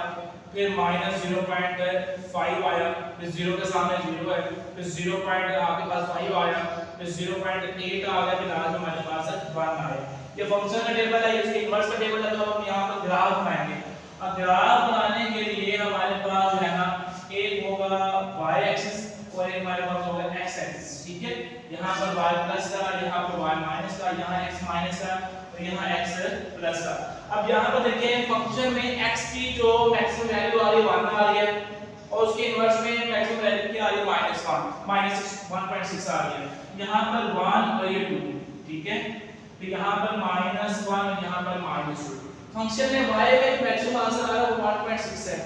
फिर -0.5 आया, फिर 0 के सामने 0 है, फिर 0. आपके पास 5 आया, फिर 0.8 आ गया, फिर लास्ट में हमारे पास 1 आया। ये फंक्शन का टेबल है, इसके इनवर्स का टेबल है। तो हम यहाँ पर ग्राफ बनाएंगे। अब ग्राफ बनाने के लिए हमारे पास जो है ना एक होगा y एक्सिस और एक हमारे पास होगा x एक्सिस, ठीक है। यहाँ पर y प्लस का, यहाँ पर y माइनस का, यहाँ x माइनस का और यहाँ x प्लस का। अब यहाँ पर देखें फंक्शन में x की जो मैक्सिमम वैल्यू आ रही है 1 आ रही है और उसके इनवर्स में मैक्सिमम वैल्यू क्या आ रही है -1.6 आ रही है। यहाँ पर 1 और ये 2, ठीक है। तो यहाँ पर -1 और यहाँ पर -2। फंक्शन में y में मैक्सिमम आंसर आ रहा है वो 1.6 है,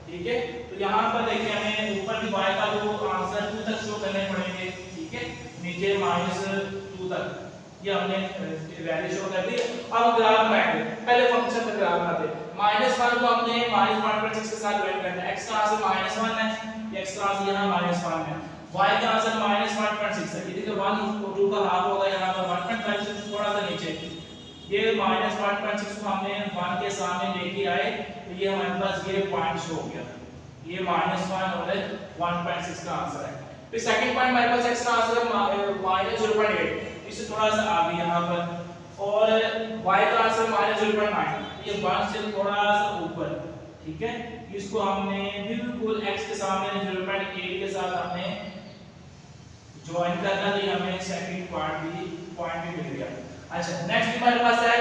ठीक है। तो यहाँ पर देखिए हमें ऊपर की y का जो आंसर 2 तक शो करने पड़ेंगे, ठीक है, नीचे -2 तक ये हमने वैल्यू शो कर दी। अब ग्राफ बनाएंगे, पहले फंक्शन का ग्राफ बनाते हैं। -1 को हमने -1.6 के साथ ज्वाइन करना है। x का आंसर -1 है, x का आंसर यहाँ -1 है, y का आंसर -1.6 है। ये देखो 1 और 2 का हाफ होगा, यहाँ पर 1.5 से थोड़ा सा नीचे, ये -1.6 को हमने 1 के सामने लेके आए तो ये हमारे पास ये पॉइंट शो हो गया, ये -1 और 1.6 का आंसर है। फिर सेकंड पॉइंट हमारे पास x का आंसर है -0.8, इससे थोड़ा सा आगे यहाँ पर, और y का आंसर -0.9, ये 1 से थोड़ा सा ऊपर, ठीक है। इसको हमने बिल्कुल x के सामने 0.8 के साथ हमने ज्वाइन करना, तो हमें सेकंड पॉइंट भी मिल गया। अच्छा, नेक्स्ट हमारे पास है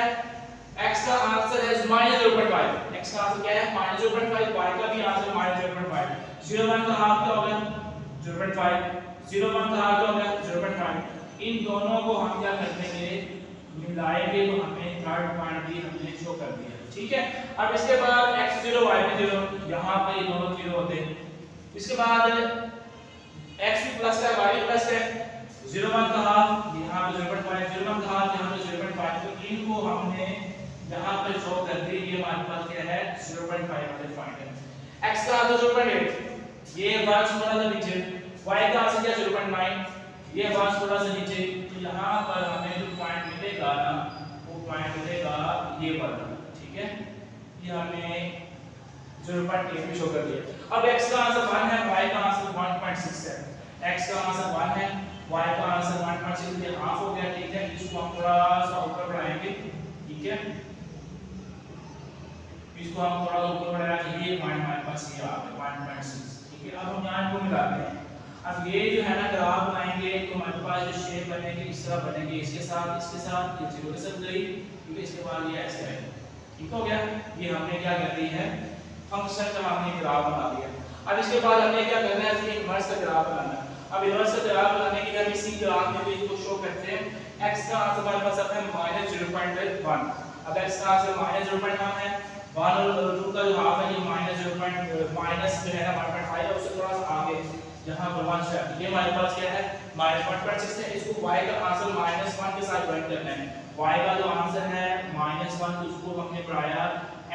x का आंसर है -0.5, x का आंसर क्या है -0.5, y का भी आंसर -0.5। 0.1 का हाफ क्या होगा 0.5, 0.1 का हाफ क्या होगा 0.5। इन दोनों को हम क्या कर देंगे मिलाएंगे तो हमें थर्ड पॉइंट भी हमने शो कर दिया, ठीक है। अब इसके बाद x0 y0, यहाँ पे ये दोनों 0 होते हैं। इसके बाद x भी प्लस का y भी प्लस है, 0.1 का हाफ यहाँ पे 0.5, 0.1 का हाफ यहाँ पे 0.5, तो इनको हमने यहाँ पे शो कर दी। ये हमारे पास क्या है 0.5 वाले पॉइंट है। x का हाफ 0.8, ये बात थोड़ा सा नीचे, y का हाफ क्या 0.9, ये बात थोड़ा सा नीचे। तो यहाँ पर हमें जो पॉइंट मिलेगा ना वो पॉइंट मिलेगा ये वाला, ठीक है, ये हमें 0.8 में शो कर दिया। अब x का आंसर 1 है, y का आंसर 1.6 है। x का आंसर 1 है, y का आंसर 1.6, ये हाफ हो गया, ठीक है। इसको हम थोड़ा सा ऊपर बढ़ाएंगे, ठीक है, इसको हम थोड़ा ऊपर बढ़ाएंगे, ये पॉइंट हमारे पास ये आ गया 1.6, ठीक है। अब हम यहाँ को मिलाते हैं। अब ये जो है ना ग्राफ बनाएंगे तो हमारे पास जो शेप बनेगी इस तरह बनेगी, इसके साथ ये 0 के साथ गई, ठीक है, इसके बाद ये ऐसे आएगी, ठीक हो गया। ये हमने क्या कर दी है फंक्शन का हमने ग्राफ बना दिया। अब इसके बाद हमें क्या करना है, इसके इनवर्स का ग्राफ बनाना है। अब इनवर्स का ग्राफ बनाने के लिए हम इसी ग्राफ में भी इसको शो करते हैं। x का आंसर हमारे पास आता है -0.1। अब x का आंसर -0.1 है, 1 और 2 का जो हाफ है ये माइनस जो है ना 1.5 है, उससे थोड़ा सा आगे यहाँ पर 1 है, ये हमारे पास क्या है -1.6 है। इसको y का आंसर -1 के साथ ज्वाइन करना है। y का जो आंसर है -1 उसको हमने बढ़ाया,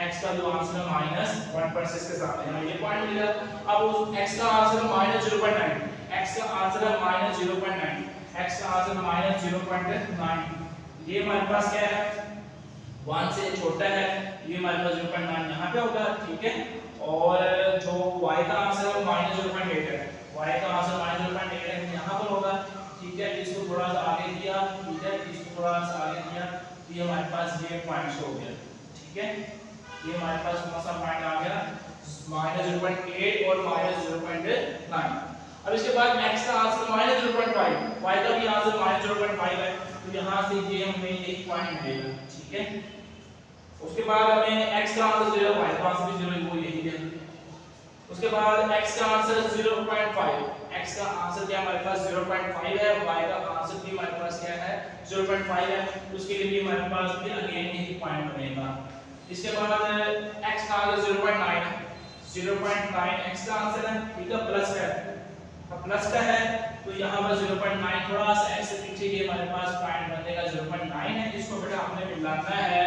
x का जो आंसर है -1.6 के साथ, यहाँ ये पॉइंट मिल गया। अब उस x का आंसर है -0.9, x का आंसर है -0.9, x का आंसर -0.9, ये हमारे पास क्या है 1 से छोटा है, ये हमारे पास 0.9 यहाँ पे होगा, ठीक है। और जो y का आंसर है -0.8 है, y का आंसर -0.8 है, यहाँ पर होगा, ठीक है। इसको थोड़ा सा आगे किया, ठीक है, इसको थोड़ा सा आगे किया, तो ये हमारे पास ये पॉइंट हो गया, ठीक है। ये हमारे पास कौन सा पॉइंट आ गया -0.8 और -0.9। अब इसके बाद x का आंसर -0.5, y का भी आंसर -0.5 है, तो यहाँ से ये हमें एक पॉइंट मिलेगा, ठीक है। उसके बाद हमें x का आंसर 0, y का आंसर भी 0, वो यही है। उसके बाद x का आंसर 0.5, x का आंसर क्या हमारे पास 0.5 है, y का आंसर भी हमारे पास क्या है 0.5 है, उसके लिए भी हमारे पास भी अगेन यही पॉइंट बनेगा। इसके बाद x का आंसर 0.9 है, 0.9 x का आंसर है, ठीक है, प्लस है, अब प्लस का है तो यहाँ पर 0.9 थोड़ा सा x से पीछे ये हमारे पास पॉइंट बनेगा 0.9 है। इसको बेटा हमने मिलाना है,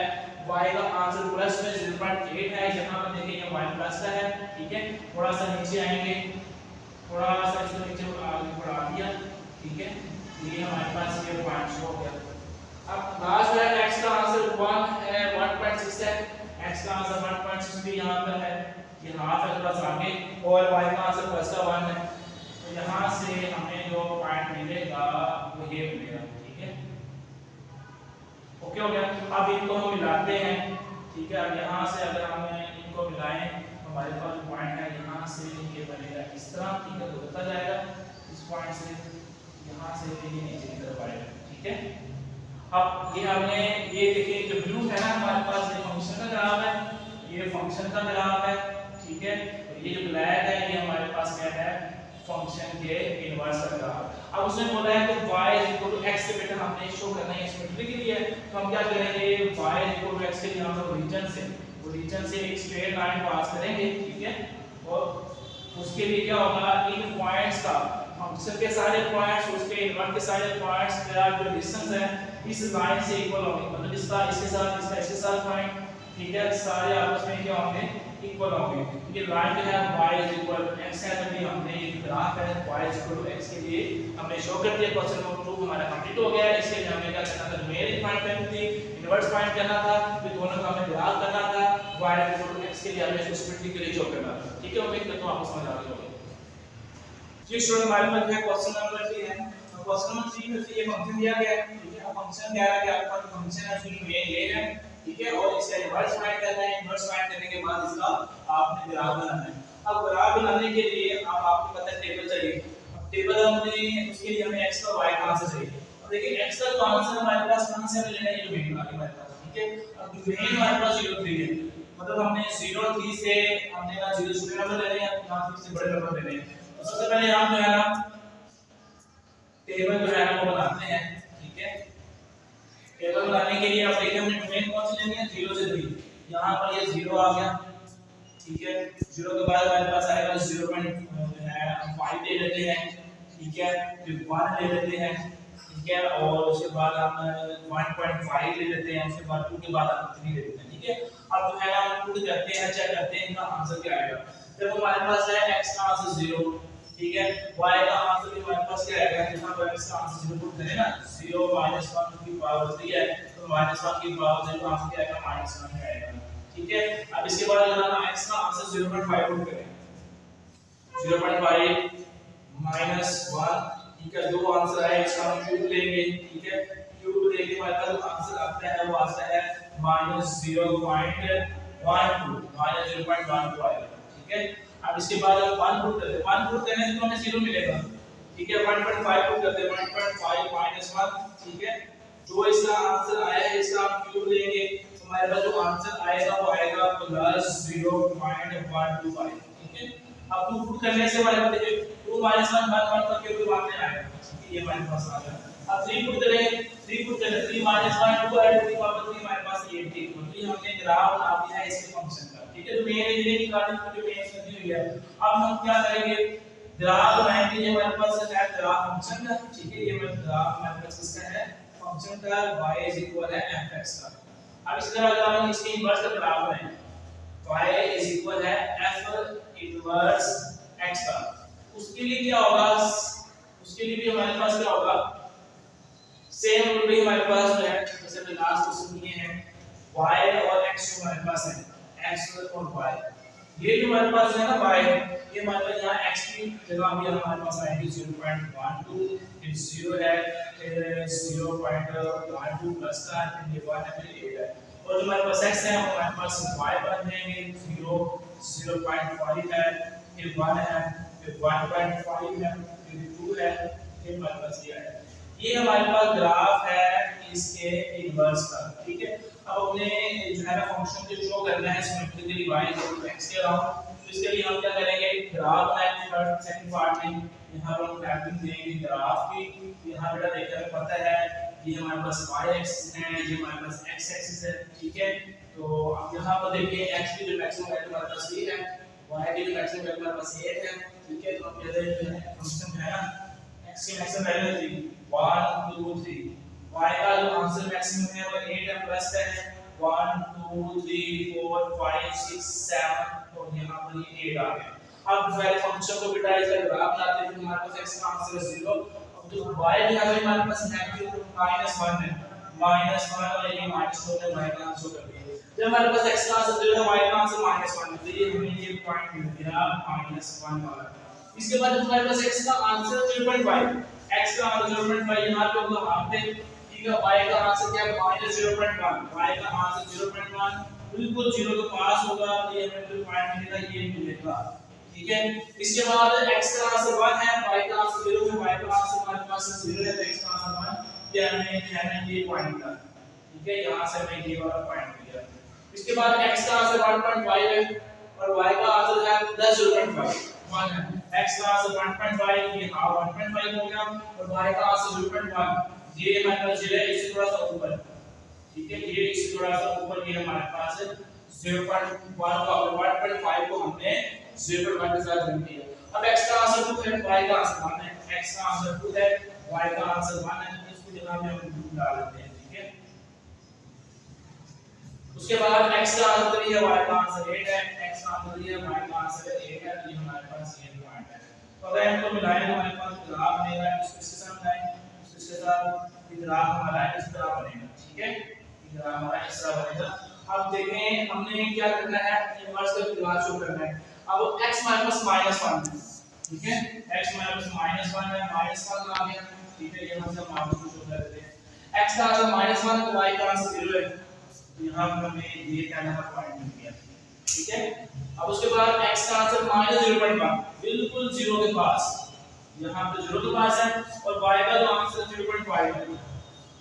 y का आंसर प्लस में 0.8 है, यहाँ पर देखिए ये y प्लस का है, ठीक है। थोड़ा सा नीचे आएंगे, थोड़ा सा इसको नीचे आगे बढ़ा दिया, ठीक है, ये हमारे पास ये पॉइंट हो गया। अब लास्ट है x का आंसर 1 है, 1.6 है, x का आंसर 1.6 भी यहाँ पर है, ये हाफ है थोड़ा सा आगे, और y का आंसर प्लस का 1 है, तो यहाँ से हमें जो पॉइंट मिलेगा वो ये मिलेगा, ठीक है, ओके हो गया। अब इनको हम मिलाते हैं, ठीक है। अब यहाँ से अगर हम इनको मिलाएं तो हमारे पास पॉइंट है यहाँ से ये बनेगा इस तरह, ठीक है, तो होता जाएगा इस पॉइंट से यहाँ से ये नीचे की तरफ आएगा, ठीक है। अब ये हमने ये देखिए जो ब्लू है ना हमारे पास ये फंक्शन का ग्राफ है, ये फंक्शन का ग्राफ है, ठीक है। ये जो ब्लैक है ये हमारे पास क्या है फंक्शन के इनवर्स का ग्राफ। अब उसने बोला है कि y x से बेटा हमने शो करना है सिमेट्री के लिए, तो हम क्या करेंगे y x के लिए हम ओरिजिन से एक स्ट्रेट लाइन पास करेंगे, ठीक है। और उसके लिए क्या होगा इन पॉइंट्स का फंक्शन के सारे पॉइंट्स उसके इनवर्स के सारे पॉइंट्स का जो डिस्टेंस है इस लाइन से इक्वल होंगे, मतलब इसका इसके साथ पॉइंट, ठीक है, सारे आपस में क्या होंगे इक्वल होंगे। ये लाइन जो है y x है, तो भी हमने ये ग्राफ है y x के लिए हमने शो कर दिया। क्वेश्चन नंबर 2 हमारा कंप्लीट हो गया है। इसके लिए हमें क्या करना था, न्यूमेरिक फाइंड करनी थी, इनवर्स फाइंड करना था, फिर दोनों का हमें ग्राफ करना था, y x के लिए हमें इसको सिमेट्रिकली शो करना था, ठीक है। उम्मीद करता हूं आपको समझ आ गई होगी। जी स्टूडेंट, हमारे पास है क्वेश्चन नंबर 3 है। तो क्वेश्चन नंबर 3 में ये फंक्शन दिया गया है, ठीक है। फंक्शन दिया गया है, आपका फंक्शन है फिर ये है, ठीक है, और इसका इनवर्स फाइंड करना है। इनवर्स फाइंड करने के बाद इसका आपने ग्राफ बनाना है। अब ग्राफ बनाने के लिए अब आपको पता है टेबल चाहिए। अब टेबल हमने उसके लिए हमें x का y का आंसर चाहिए। अब देखिए x का जो आंसर हमारे पास कहां से मिलेगा, ये डोमेन वाले हमारे पास, ठीक है। अब डोमेन हमारे पास 0 3 है, मतलब हमने 0 3 से हमने ना 0 छोटे नंबर ले रहे हैं ना 3 से बड़े नंबर ले रहे हैं। तो सबसे पहले हम जो है ना टेबल जो है ना वो बनाते हैं, ठीक है। टेबल बनाने के लिए आप देखिए हमने डोमेन कौन सी लेनी है 0 से 3, यहां पर ये 0 आ गया, ठीक है। 0 के बाद हमारे पास आएगा 0.5 ले लेते हैं, ठीक है, फिर 1 ले लेते हैं, ठीक है, और उसके बाद हम 1.5 ले लेते हैं, उसके बाद 2 के बाद हम 3 ले लेते हैं, ठीक है। अब जो है हम पुट करते हैं, चेक करते हैं इनका आंसर क्या आएगा। जब हमारे पास है x का आंसर 0, ठीक है, y का आंसर भी हमारे पास क्या आएगा, यहां पर x का आंसर 0 पुट करें ना, 0 -1 की पावर 3 है, तो -1 की पावर 0 का आंसर क्या आएगा, -1 आएगा, ठीक है। अब इसके बाद अगर हम x का आंसर 0.5 पुट करें, 0.5 -1, ठीक है, दो आंसर आए, इसका हम क्यूब लेंगे, ठीक है, क्यूब लेके हमारे पास जो आंसर आता है वो आता है -0.12 -0.12 आएगा, ठीक है। अब इसके बाद हम 1 पुट करते हैं, 1 पुट करने से तो हमें 0 मिलेगा, ठीक है। 1.5 पुट करते हैं, 1.5 -1, ठीक है, जो इसका आंसर आया है इसका हम क्यूब लेंगे, तो हमारे पास जो आंसर आएगा वो आएगा +0.125, ठीक है। अब 2 पुट करने से हमारे पास देखिए 2 -1 1 1 करके कोई बात नहीं आएगा, ठीक है, ये हमारे पास आ गया। अब 3 पुट करेंगे, 3 पुट करें, 3 -1 2 ऐड 3 पावर 3 हमारे पास 80, मतलब हमने ग्राफ बना दिया है इसके फंक्शन का, ठीक है। तो मेन इंजीनियरिंग निकालने की जो मेन करनी हुई है, अब हम क्या करेंगे, ग्राफ बनाएंगे, ये हमारे पास है ग्राफ फंक्शन का, ठीक है, ये ग्राफ हमारे पास किसका है, फंक्शन का y है fx का। अब इस तरह अगर हम इसके इनवर्स का ग्राफ बनाएं, y है f इनवर्स x का, उसके लिए क्या होगा, उसके लिए भी हमारे पास क्या होगा, सेम रूल भी हमारे पास जो है, जैसे अभी लास्ट क्वेश्चन में है y और x जो हमारे पास है, x और y, ये जो हमारे पास है ना y, ये हमारे पास यहाँ x की जगह भी हमारे पास आएगी 0.12, फिर 0 है, फिर 0.12 प्लस का, फिर ये 1 है, फिर 8 है, और जो हमारे पास x है वो हमारे पास y बन जाएंगे, 0.5 है, फिर 1 है, फिर 1.5 है, फिर 2 है, फिर हमारे पास ये है। ये हमारे पास ग्राफ है इसके इनवर्स का, ठीक है। अब हमने जो है ना फंक्शन को शो करना है सिमेट्रिकली y x के अराउंड, तो इसके लिए हम क्या करेंगे, ग्राफ बनाएंगे फर्स्ट सेकंड पार्ट में, यहां पर हम मैपिंग देंगे ग्राफ की, यहां बेटा देखिए हमें पता है ये हमारे पास y एक्सिस है, ये हमारे पास x एक्सिस है, ठीक है। तो अब यहां पर देखिए x की जो मैक्सिमम वैल्यू हमारे पास ये है, y की जो मैक्सिमम वैल्यू हमारे पास 8 है, ठीक है। तो हम कहते हैं फंक्शन है ना x की मैक्सिमम वैल्यू थी 1 2 3, y का जो आंसर मैक्सिमम है वो 8 है, प्लस है 1 2 3 4 5 6 7, और यहां पर ये 8 आ गया। अब पहले फंक्शन को बेटा इसका ग्राफ बनाते हैं, हमारे पास x का आंसर है 0, अब जो y जो है हमारे पास नेगेटिव -1 है, -1 और ये -2 है, y का आंसर कर दिया। जब हमारे पास x का आंसर 0 है, y का आंसर -1 है, तो ये हमें ये पॉइंट मिल गया -1 वाला। इसके बाद हमारे पास x का आंसर 0.5, x का आंसर 0.5 यहां पे होगा हाफ पे, ठीक है। y का आंसर क्या है -0.1, y का आंसर 0.1 बिल्कुल 0 के पास होगा, तो ये हमें जो पॉइंट मिलेगा ये मिलेगा, ठीक है। इसके बाद x का आंसर 1 है, y का आंसर 0 है, y का आंसर हमारे पास 0 है, तो x का आंसर 1, ये हमें ये पॉइंट मिला, ठीक है, यहां से हमें ये वाला पॉइंट मिला। इसके बाद x का आंसर 1.5 है और y का आंसर है 0.5 1 है, x का आंसर 1.5, ये हाफ 1.5 हो गया, और y का आंसर 0.1, ये हमारे पास है इससे थोड़ा सा ऊपर, ठीक है, ये इससे थोड़ा सा ऊपर, ये हमारे पास है 0.1 का, और 1.5 को हमने 0.1 के साथ रख दिया। अब x का आंसर 2 है, y का आंसर 1 है, x का आंसर 2 है, y का आंसर 1 है, इसकी जगह में हम 2 डाल देते हैं, ठीक है। उसके बाद x का आंसर 3 है, y का आंसर 8 है, x का आंसर 3 है, y का आंसर 8 है, ये हमारे पास ये पॉइंट है। तो अगर इनको मिलाएं तो हमारे पास ग्राफ बनेगा, इसके साथ मिलाएं, इसके साथ ये ग्राफ हमारा इस तरह बनेगा, ठीक है, ये ग्राफ हमारा इस तरह बनेगा। अब देखें हमने क्या करना है, इनवर्स का ग्राफ शो करना है। अब x हमारे पास -1 है, ठीक है, x हमारे पास -1 है, -1 आ गया, ठीक है, यहां से हम -2 शो कर देते हैं। x का आंसर -1 है, तो y का आंसर 0 है, यहां पर हमें ये कहना है पॉइंट मिल गया, ठीक है। अब उसके बाद x का आंसर -0.1 बिल्कुल 0 के पास, यहां पे 0 के पास है, और y का जो आंसर 0.5 है,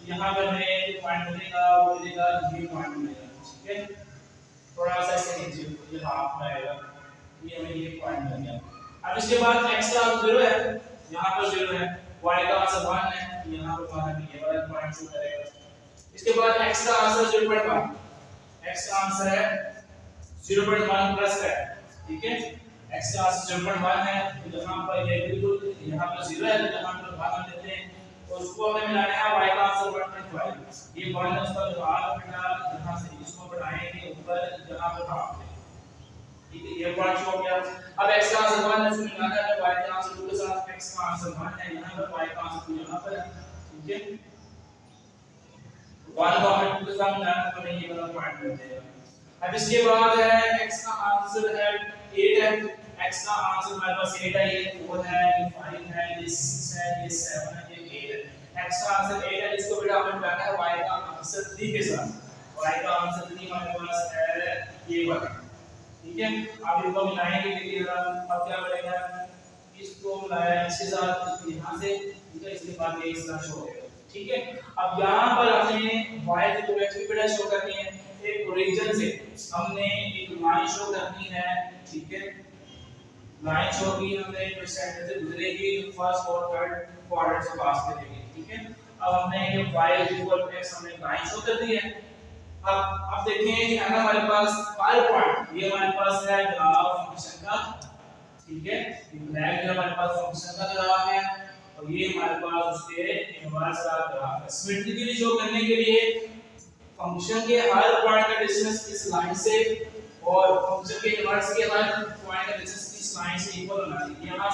यहां पर हमें ये पॉइंट मिलेगा, वो मिलेगा, ये पॉइंट मिलेगा, ठीक है। थोड़ा सा इससे नीचे ये हाफ में आएगा, ये हमें ये पॉइंट मिल गया। अब इसके बाद x का आंसर 0 है, यहां पर 0 है, y का आंसर 1 है, यहां पर 1 है, ये वाला पॉइंट शो करेगा। इसके बाद x का आंसर 0.1, x का आंसर है 0.1 प्लस है, ठीक है, x का आंसर 0.1 है, तो यहां पर ये बिल्कुल यहां पर 0 है, तो यहां पर भाग देते हैं, उसको हमें मिलाना है y का आंसर 1.5 ये 1 है उसका जवाब बेटा यहां से इसको बढ़ाएंगे ऊपर जहां पर भाग है ठीक है ये पार्ट हो गया अब x का आंसर 1 है उसको मिलाना है y का आंसर 2 के साथ x का आंसर 1 है यहां पर y का आंसर 2 यहां पर है ठीक है 1 को हमें 2 के साथ मिलाना तो हमें ये वाला पॉइंट मिल जाएगा अब इसके बाद है x का आंसर है 8 है x का आंसर हमारे पास 8 है ये 4 है ये 5 है ये 6 है ये 7 है ये 8 है x का आंसर 8 है इसको बेटा हमें मिलाना है y का आंसर 3 के साथ y का आंसर 3 हमारे पास है ये वाला ठीक है अब इनको मिलाएंगे देखिए जरा अब क्या बनेगा इसको मिलाया इसके साथ इसको यहां से ठीक है इसके बाद ये इसका शो होगा ठीक है अब यहां पर हमने y की प्रोडक्ट बेटा शो करनी है एक ओरिजिन से हमने एक लाइन शो करनी है ठीक है लाइन शो की हमने जो सेंटर से गुजरेगी फर्स्ट और थर्ड क्वाड्रेंट से पास करेगी ठीक है अब हमने ये y x हमने लाइन शो कर दी है अब देखें कि है ना हमारे पास 5 पॉइंट ये हमारे पास है ग्राफ फंक्शन का ठीक है ये ब्लैक जो हमारे पास फंक्शन का ग्राफ है और ये हमारे पास उसके इनवर्स का ग्राफ है सिमेट्रिकली शो करने के लिए फंक्शन के हर पॉइंट का डिस्टेंस इस लाइन से और फंक्शन के इनवर्स के हर पॉइंट का डिस्टेंस इस लाइन से इक्वल होना चाहिए यहां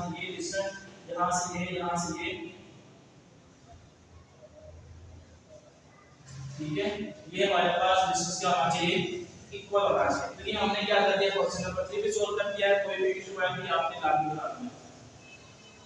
से ये डिस्टेंस यहां से ये ठीक है ये हमारे पास डिस्टेंस क्या होना चाहिए इक्वल होना चाहिए तो ये हमने क्या कर दिया क्वेश्चन नंबर 3 भी सोल्व कर दिया है कोई भी इशू है नहीं आपने लागू बता दिया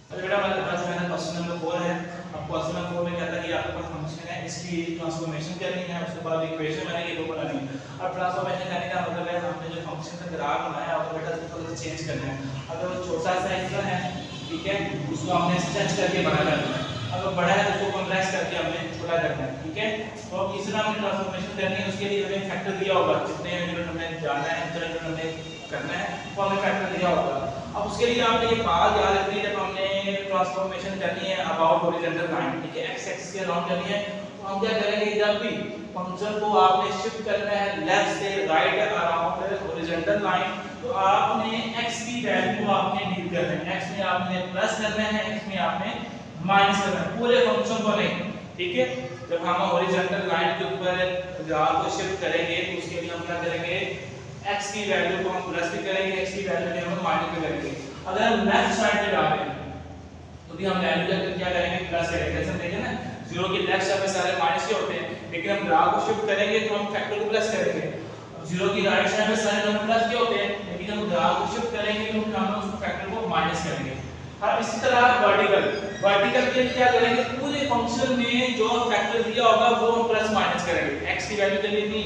अब बेटा हमारे पास मैंने क्वेश्चन नंबर 4 है अब क्वेश्चन नंबर 4 में कहता है कि आपके पास फंक्शन है इसकी ट्रांसफॉर्मेशन करनी है उसके बाद इक्वेशन बनाएंगे दो बनानी है अब ट्रांसफॉर्मेशन करने का मतलब है हमने जो फंक्शन का ग्राफ बनाया है बेटा उसको थोड़ा चेंज करना है अगर वो छोटा सा इतना है ठीक है उसको हमने स्ट्रेच करके बड़ा करना है अगर बड़ा है तो उसको कॉम्प्रेस करके हमने छोटा करना है ठीक है तो अब तीसरा हमने ट्रांसफॉर्मेशन करनी है उसके लिए हमें फैक्टर दिया होगा कितने यूनिट हमें जाना है कितने यूनिट हमें करना है वो हमें फैक्टर दिया होगा अब उसके लिए आपने ये बात याद रखनी है जब हमने ट्रांसफॉर्मेशन करनी है अबाउट हॉरिजॉन्टल लाइन ठीक है x एक्सिस के अराउंड करनी है तो हम क्या करेंगे जब भी फंक्शन को आपने शिफ्ट करना है लेफ्ट से राइट अराउंड हॉरिजॉन्टल लाइन तो आपने x की वैल्यू को आपने डील करना है x में आपने प्लस करना है x में आपने माइनस करना है पूरे फंक्शन को नहीं ठीक है जब हम हॉरिजॉन्टल लाइन के ऊपर ग्राफ को शिफ्ट करेंगे तो उसके लिए हम क्या करेंगे x की वैल्यू को हम प्लस भी करेंगे x की वैल्यू को हम माइनस भी करेंगे अगर हम लेफ्ट साइड पे जा रहे हैं तो भी हम वैल्यू क्या करेंगे प्लस करेंगे जैसे देखिए ना 0 के लेफ्ट साइड पे सारे माइनस के होते हैं लेकिन हम ग्राफ को शिफ्ट करेंगे तो हम फैक्टर को प्लस करेंगे 0 की राइट साइड पे सारे नंबर प्लस के होते हैं लेकिन हम ग्राफ को शिफ्ट करेंगे तो हम उस फैक्टर को माइनस करेंगे अब इसी तरह वर्टिकल के लिए क्या करेंगे पूरे फंक्शन में जो फैक्टर दिया होगा वो हम प्लस माइनस करेंगे x की वैल्यू के लिए नहीं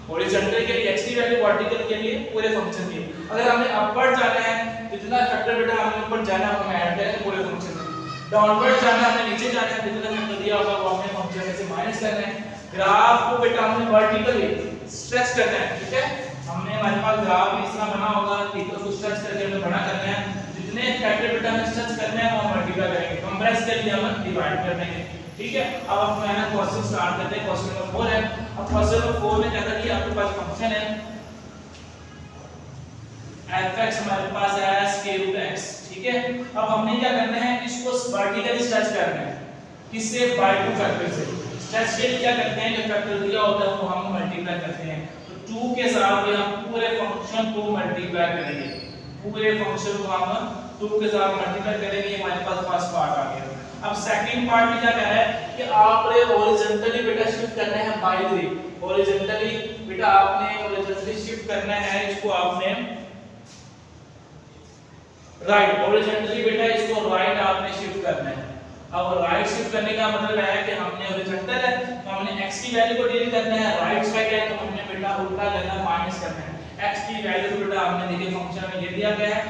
हॉरिजॉन्टल के लिए x की वैल्यू वर्टिकल के लिए पूरे फंक्शन की अगर हमें अपवर्ड जाना है जितना फैक्टर बेटा हमें ऊपर जाना है हम ऐड करेंगे पूरे फंक्शन में डाउनवर्ड जाना है हमें नीचे जाना है जितना फैक्टर दिया होगा वो हमें फंक्शन में से माइनस करना है ग्राफ को बेटा हमने वर्टिकली स्ट्रेच करना है ठीक है हमने हमारे पास ग्राफ इस तरह बना होगा ठीक है उसको स्ट्रेच करके हमें बड़ा करना है जितने फैक्टर बेटा हमें स्ट्रेच करने हैं वो हम मल्टीप्लाई करेंगे कंप्रेस के लिए हम डिवाइड कर देंगे ठीक है अब हम है ना क्वेश्चन स्टार्ट करते हैं क्वेश्चन नंबर 4 है अब क्वेश्चन नंबर 4 में कहता है कि आपके पास फंक्शन है f(x) हमारे पास है स्क्वायर x ठीक है अब हमने क्या करना है इसको वर्टिकली स्ट्रेच करना है किससे बाय 2 फैक्टर से स्ट्रेच के लिए क्या करते हैं जो फैक्टर दिया होता है वो हम मल्टीप्लाई करते हैं तो 2 के साथ हम पूरे फंक्शन को मल्टीप्लाई करेंगे पूरे फंक्शन को हम 2 के साथ मल्टीप्लाई करेंगे हमारे पास फर्स्ट पार्ट आ गया अब सेकंड पार्ट में क्या कह रहा है कि आपने हॉरिजॉन्टली बेटा शिफ्ट करना है बाय 3 हॉरिजॉन्टली बेटा आपने हॉरिजॉन्टली शिफ्ट करना है इसको आपने राइट हॉरिजॉन्टली बेटा इसको राइट आपने शिफ्ट करना है अब राइट शिफ्ट करने का मतलब है कि हमने हॉरिजॉन्टल है तो हमने x की वैल्यू को डील करना है राइट साइड है तो हमने बेटा उल्टा करना माइनस करना है x की वैल्यू को बेटा हमने देखिए फंक्शन में ये दिया गया है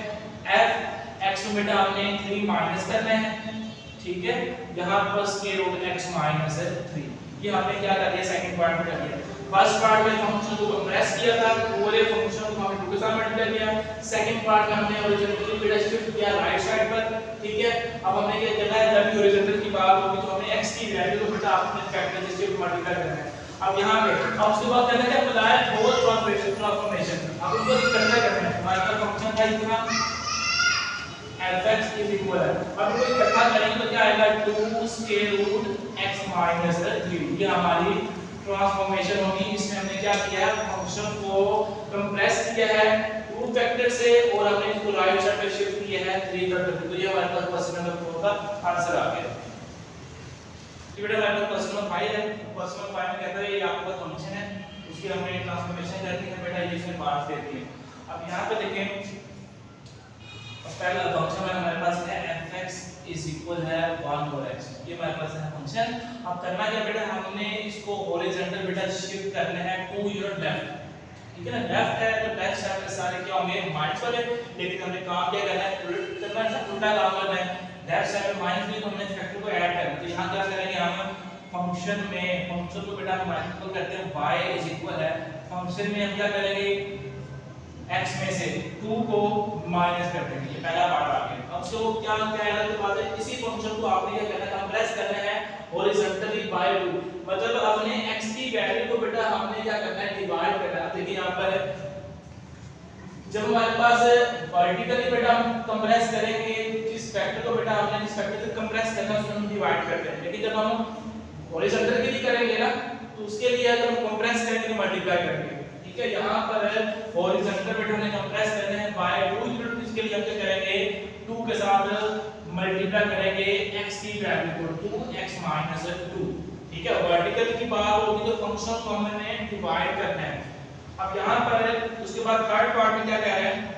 f x को बेटा हमने 3 माइनस करना है ठीक है यहां पर स्क्वायर रूट x माइनस 3 ये हमने क्या कर दिया सेकंड पार्ट में कर दिया फर्स्ट पार्ट में फंक्शन को कंप्रेस किया था पूरे फंक्शन को हमने 2 के साथ मल्टीप्लाई किया सेकंड पार्ट में हमने हॉरिजॉन्टली बेटा शिफ्ट किया राइट साइड पर ठीक है अब हमने क्या करना है जब भी हॉरिजॉन्टल की बात होगी तो हमें x की वैल्यू को बेटा अपने फैक्टर से शिफ्ट मल्टीप्लाई करना है अब यहां पे अब उसके बाद कहते हैं अप्लाई बोथ ट्रांसफॉर्मेशन अब इनको करना है हमारे पास फंक्शन था इतना fx इज इक्वल है, अब इसको इकट्ठा करेंगे तो क्या आएगा 2 स्क्वायर रूट x माइनस 3। ये हमारी ट्रांसफॉर्मेशन होगी। इसमें हमने क्या किया है, फंक्शन को कंप्रेस किया है 2 फैक्टर से और हमने इसको राइट साइड पे शिफ्ट किया है 3 फैक्टर। तो ये हमारे पास क्वेश्चन नंबर 4 का आंसर आ गया। ये बेटा हमारे पास क्वेश्चन नंबर 5 है। क्वेश्चन नंबर 5 में कहता है ये आपका फंक्शन है, उसकी हमने ट्रांसफॉर्मेशन करनी है बेटा, ये इसमें मार्क्स देती है। अब यहां पे देखें पहला फंक्शन हमारे पास है fx इज इक्वल है 1 over x। ये हमारे पास है फंक्शन। अब करना क्या बेटा, हमने इसको हॉरिजॉन्टल बेटा शिफ्ट करना है 2 यूनिट लेफ्ट, ठीक है ना। लेफ्ट है तो लेफ्ट साइड में सारे क्या होंगे माइनस वाले, लेकिन हमने काम क्या करना है उल्टा करना है, उल्टा काम करना है। लेफ्ट साइड में माइनस भी तो हमने फैक्टर को ऐड करना है। तो यहां क्या करेंगे हम फंक्शन में, फंक्शन को बेटा हम मल्टीपल करते हैं y इज इक्वल है, फंक्शन में हम क्या करेंगे x में से 2 को माइनस कर देंगे। ये पहला पार्ट आ गया। अब तो क्या कहना है, बात है इसी फंक्शन को आपने क्या करना है कंप्रेस करना है हॉरिजॉन्टली बाय 2, मतलब अपने x की वैल्यू को बेटा हमने क्या करना है डिवाइड करना है। देखिए यहां पर जब हमारे पास वर्टिकली बेटा हम कंप्रेस करेंगे जिस फैक्टर को बेटा हमने जिस फैक्टर से कंप्रेस करना है उसमें हम डिवाइड करते हैं, लेकिन जब हम हॉरिजॉन्टल के लिए करेंगे ना तो उसके लिए अगर हम कंप्रेस करेंगे तो मल्टीप्लाई करेंगे, ठीक है। यहां पर हॉरिजॉन्टल बेटा हमने कंप्रेस करना है बाय 2 यूनिट, इसके लिए हम क्या करेंगे 2 के साथ मल्टीप्लाई करेंगे x की वैल्यू को 2x माइनस 2, ठीक है। वर्टिकल की बात होगी तो फंक्शन को हमने डिवाइड करना है। अब यहां पर उसके बाद थर्ड पार्ट में क्या कह रहे हैं,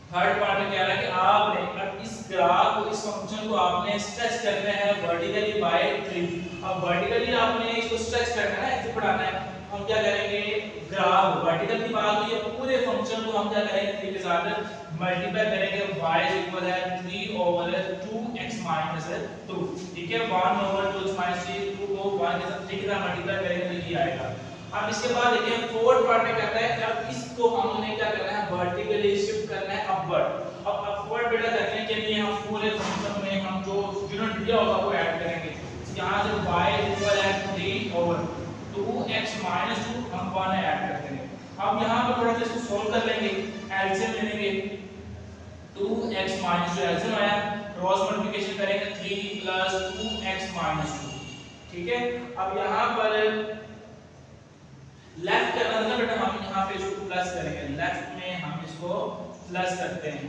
थर्ड पार्ट में कह रहा है कि आपने अब इस ग्राफ को इस फंक्शन को आपने स्ट्रेच करना है वर्टिकली बाय 3। अब वर्टिकली आपने इसको स्ट्रेच करना है, ऐसे पढ़ाना है। हम क्या करेंगे ग्राफ वर्टिकल की बात हुई है, पूरे फंक्शन को हम क्या करेंगे 3 के साथ मल्टीप्लाई करेंगे। y इज इक्वल है 3 ओवर 2x माइनस 2, ठीक है। 1 ओवर 2x माइनस 2 को 1 के साथ 3 के साथ मल्टीप्लाई करेंगे तो ये आएगा। अब इसके बाद देखिए फोर्थ पार्ट में कहता है कि अब इसको हमने क्या करना है वर्टिकली शिफ्ट करना है अपवर्ड। अब अपवर्ड बेटा करने के लिए हम पूरे फंक्शन में हम जो यूनिट दिया होगा वो ऐड करेंगे। यहां से y इक्वल है 3 ओवर 2x माइनस 2 हम 1 ऐड कर देंगे। अब यहां पर थोड़ा सा इसको सोल्व कर लेंगे, एलसीएम ले लेंगे 2x माइनस 2 एलसीएम आया, क्रॉस मल्टीप्लिकेशन करेंगे 3 प्लस 2x माइनस 2, ठीक है। अब यहां पर लेफ्ट करना था बेटा हम यहां पे इसको प्लस करेंगे, लेफ्ट में हम इसको प्लस करते हैं,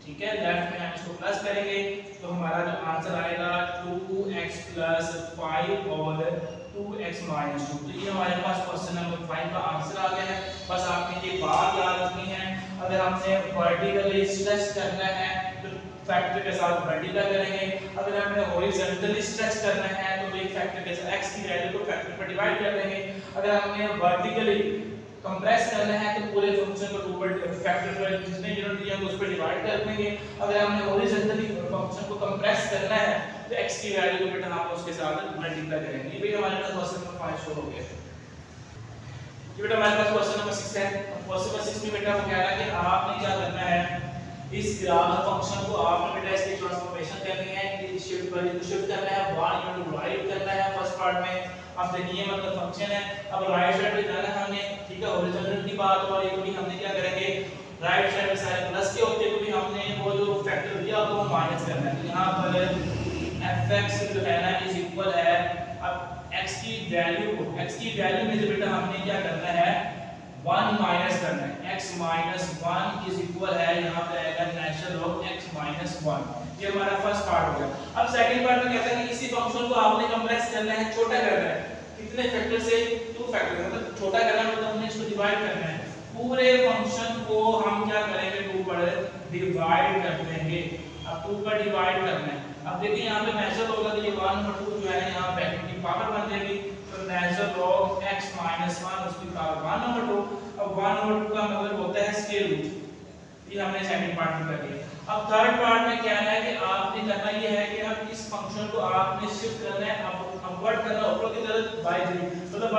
ठीक है। लेफ्ट में हम इसको प्लस करेंगे तो हमारा जो आंसर आएगा 2x plus 5 over 2x minus 2। तो ये हमारे पास क्वेश्चन नंबर 5 का आंसर आ गया है। बस आपने ये बात याद रखनी है, अगर हमने वर्टिकली स्ट्रेच करना है तो फैक्टर के साथ मल्टीप्लाई करेंगे, अगर हमने हॉरिजॉन्टली स्ट्रेच करना है तो एक फैक्टर के साथ x की वैल्यू को फैक्टर पर डिवाइड कर देंगे। अगर हमने वर्टिकली कंप्रेस करना है तो पूरे फंक्शन को 2 पर फैक्टर पर जितने यूनिट दिया है उस पर डिवाइड कर देंगे। अगर हमने हॉरिजॉन्टली फंक्शन को कंप्रेस करना है तो x की वैल्यू को बेटा हम उसके साथ मल्टीप्लाई करेंगे। ये भी हमारे पास क्वेश्चन नंबर 5 शो हो गया। ये बेटा हमारे पास क्वेश्चन नंबर 6 है। क्वेश्चन नंबर 6 में बेटा वो कह रहा है कि आपने क्या करना है इस ग्राफ फंक्शन को आपने बेटा इसकी ट्रांसफॉर्मेशन करनी है, इस शिफ्ट वैल्यू को शिफ्ट करना है 1 यूनिट राइट करना है फर्स्ट पार्ट में। अब देखिए मतलब फंक्शन है, अब राइट साइड पे जाना है हमने, ठीक है। हॉरिजॉन्टल की बात हो रही है तो भी हमने क्या करेंगे राइट साइड में सारे प्लस के होते हैं तो भी हमने वो जो फैक्टर दिया होगा वो माइनस करना है। तो यहां पर fx जो है ना इज इक्वल है, अब x की वैल्यू को x की वैल्यू में से बेटा हमने क्या करना है 1 माइनस करना है। x माइनस 1 इज इक्वल है, यहां पे आएगा नेचुरल लॉग x माइनस 1। ये हमारा फर्स्ट पार्ट हो गया। अब सेकंड पार्ट में कहता है कि इसी फंक्शन को आपने कंप्रेस करना है, छोटा करना है। कितने फैक्टर से 2 फैक्टर, मतलब छोटा करना मतलब हमने इसको डिवाइड करना है। पूरे फंक्शन को हम क्या करेंगे 2 पर डिवाइड कर देंगे। अब 2 पर डिवाइड करना है। अब देखिए यहां पे नेचुरल होगा तो ये 1/2 जो है यहां फैक्टर की पावर बन जाएगी, तो नेचुरल लॉग x माइनस 1 उसकी पावर 1/2। अब 1/2 का मतलब होता है स्क्वायर रूट। ये हमने सेकंड पार्ट में कर दिया। अब थर्ड पार्ट में क्या है कि आपने करना ये है कि अब इस फंक्शन को आपने शिफ्ट करना है, अब अपवर्ड करना ऊपर की तरफ बाय 3, मतलब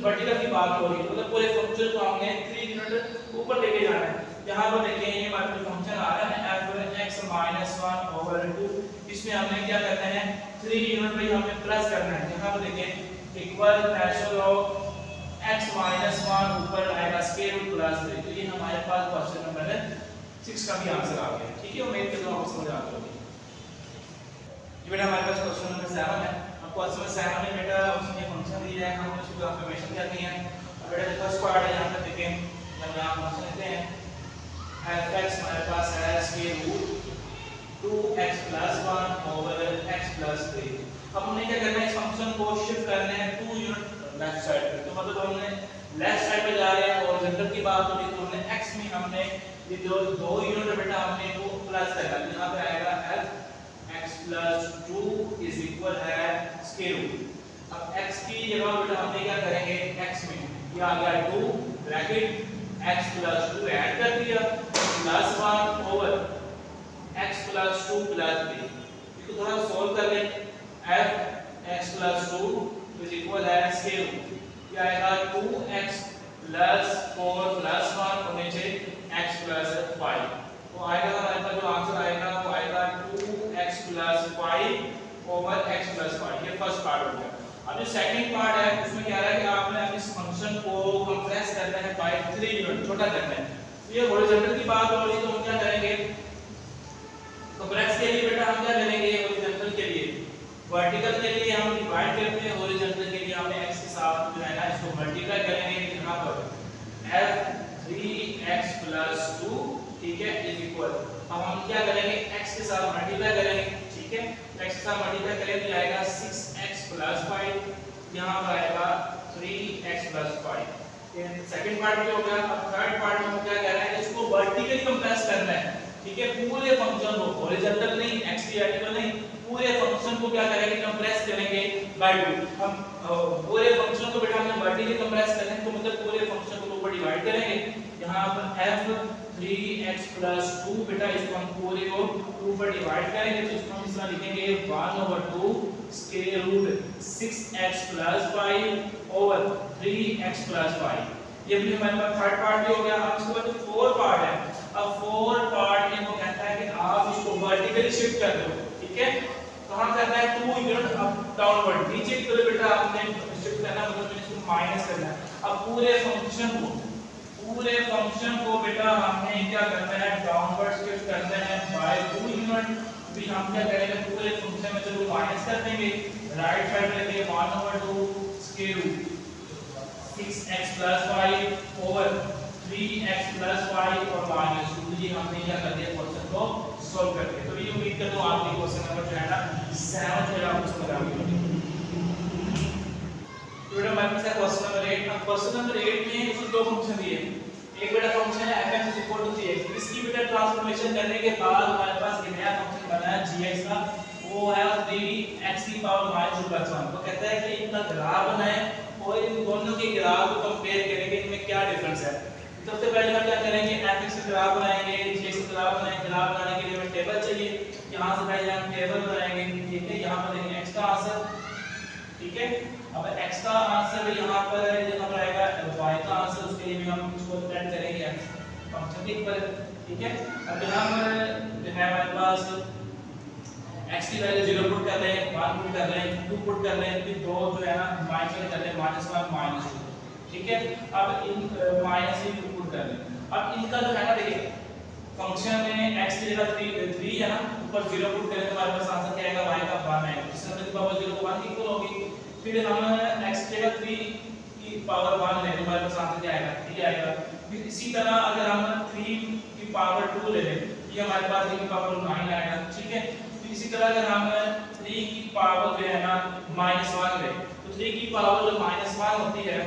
वर्टिकल की बात हो रही है, मतलब पूरे फंक्शन को हमने 3 यूनिट ऊपर लेके जाना है। यहां पर देखिए ये हमारा फंक्शन आ रहा है f(x - 1/2), इसमें हमने क्या करना है 3 यूनिट पे हमें प्लस करना है। यहां पर देखिए इक्वल नेचुरल लॉग x - 1 ऊपर आएगा स्क्वायर रूट प्लस 3। तो ये हमारे पास क्वेश्चन नंबर 6 का भी आंसर आ गया। ठीक है, उम्मीद करता हूँ आपको समझ आ गई होगी। ये बेटा हमारे पास क्वेश्चन नंबर 7 है। अब क्वेश्चन नंबर 7 में बेटा उसने फंक्शन दिया है, हमने उसको ट्रांसफॉर्मेशन करनी है। अब बेटा जो फर्स्ट पार्ट है यहां पर देखें, जब यहां फंक्शन लेते हैं f(x) हमारे पास है square root 2x + 1 over x + 3। अब हमने क्या करना है, इस फंक्शन को शिफ्ट करना है 2 यूनिट लेफ्ट साइड पे। तो मतलब हमने लेफ्ट साइड पे जा रहे हैं और हॉरिजॉन्टल की बात हो रही है, तो हमने x में हमने ये जो 2 यूनिट है बेटा हमने वो प्लस करना है। यहां पे आएगा f(x + 2) = है स्क्वायर रूट। अब x की जगह बेटा हमने क्या करेंगे, x में ये आ गया 2 ब्रैकेट x + 2 ऐड कर दिया +1 ओवर x + 2 + 3। इसको थोड़ा सॉल्व कर लें। f(x + 2) = है स्क्वायर रूट, ये आएगा 2x + 4 + 1 और नीचे x + 5। तो आएगा हमारे पास जो आंसर आएगा वो आएगा 2x + 5 ओवर x + 5। ये फर्स्ट पार्ट हो गया। अब जो सेकंड पार्ट है उसमें क्या है कि आपने इस फंक्शन को कंप्रेस करना है बाय 3 यूनिट, छोटा करना है। तो ये हॉरिजॉन्टल की बात हो रही है तो हम क्या करेंगे, कंप्रेस के लिए बेटा हम क्या करेंगे, हॉरिजॉन्टल के लिए वर्टिकल के लिए हम डिवाइड करते हैं, हॉरिजॉन्टल के लिए हमने x के साथ जो है ना इसको मल्टीप्लाई करेंगे। यहां पर f(3x + 2) ठीक है = अब हम क्या करेंगे, x के साथ मल्टीप्लाई करेंगे। ठीक है, x के साथ मल्टीप्लाई करेंगे तो आएगा 6x + 5, यहां पर आएगा 3x + 5। ये सेकंड पार्ट भी हो गया। अब थर्ड पार्ट में हम क्या कह रहे हैं, इसको वर्टिकली कंप्रेस करना है। ठीक है, पूरे फंक्शन को, हॉरिजॉन्टल नहीं, x की वर्टिकल नहीं, पूरे फंक्शन को क्या करेंगे, कंप्रेस करेंगे बाय 2। हम पूरे फंक्शन को बेटा हमने वर्टिकली कंप्रेस करना है तो मतलब पूरे फंक्शन को ऊपर डिवाइड करेंगे। यहां पर f(3x + 2) बेटा इसको हम पूरे को 2 पर डिवाइड करेंगे तो इसको हम इस तरह लिखेंगे 1/2 square root 6x + 5 over 3x + 5। ये भी हमारे पास थर्ड पार्ट भी हो गया। अब इसके बाद जो फोर्थ पार्ट है, अब फोर्थ पार्ट में वो कहता है कि आप इसको वर्टिकली शिफ्ट कर दो। ठीक है, तो हम करना है 2 यूनिट अप डाउनवर्ड, नीचे की तरफ बेटा आपने शिफ्ट करना है, मतलब इसको माइनस करना है। अब पूरे फंक्शन को बेटा हमने क्या करना है, डाउनवर्ड शिफ्ट करना है बाय 2 यूनिट। भी हम क्या करेंगे, पूरे फंक्शन में चलो माइनस कर देंगे, राइट साइड में लेंगे 1/2 square root 6x + 5 over 3x + 5 और -2। ये हमने क्या कर दिया, क्वेश्चन को सॉल्व कर दिया। तो ये उम्मीद करता हूं आपके क्वेश्चन नंबर जो है ना 7 जो है आपको समझ आ गई होगी। तो बेटा हमारे पास है क्वेश्चन नंबर 8। अब क्वेश्चन नंबर 8 में इसमें दो फंक्शन दिए। एक बेटा फंक्शन है f(x = 3x). इसकी बेटा ट्रांसफॉर्मेशन करने के बाद हमारे पास एक नया फंक्शन बना है gx का, वो है 3x की पावर -2 + 1। तो कहता है कि इनका ग्राफ बनाएं और इन दोनों के ग्राफ को कंपेयर करेंगे, इनमें क्या डिफरेंस है। सबसे पहले हम क्या करेंगे, f(x) का ग्राफ बनाएंगे, gx का ग्राफ बनाएंगे। ग्राफ बनाने के लिए हमें टेबल चाहिए, यहां से पहले हम टेबल बनाएंगे। ठीक है, यहां पर देखेंगे x का आंसर। ठीक है, अब x का आंसर भी यहां पर जहां पर आएगा y का आंसर, उसके लिए भी हम इसको ऐड करेंगे फंक्शन के ऊपर। ठीक है, अब यहां पर जो है हमारे पास x की वैल्यू 0 पुट कर रहे हैं, 1 पुट कर रहे हैं, 2 पुट कर रहे हैं, फिर 2 जो है ना माइनस कर रहे हैं, -1 -2। ठीक है, अब इन माइनस ही पुट कर रहे हैं। अब इनका जो है ना देखिए फंक्शन में x की जगह 3 है ना, ऊपर 0 पुट करें तो हमारे पास आंसर क्या आएगा, y का 1 आएगा। इस तरह की पावर 0 को 1 की इक्वल होगी। फिर हम x की जगह 3 की पावर 1 लें तो हमारे पास आंसर क्या आएगा, 3 आएगा। फिर इसी तरह अगर हम 3 की पावर 2 ले लें, ये हमारे पास 3 की पावर 9 आएगा। ठीक है, फिर इसी तरह अगर हम 3 की पावर जो है ना -1 लें, तो 3 की पावर जो -1 होती है,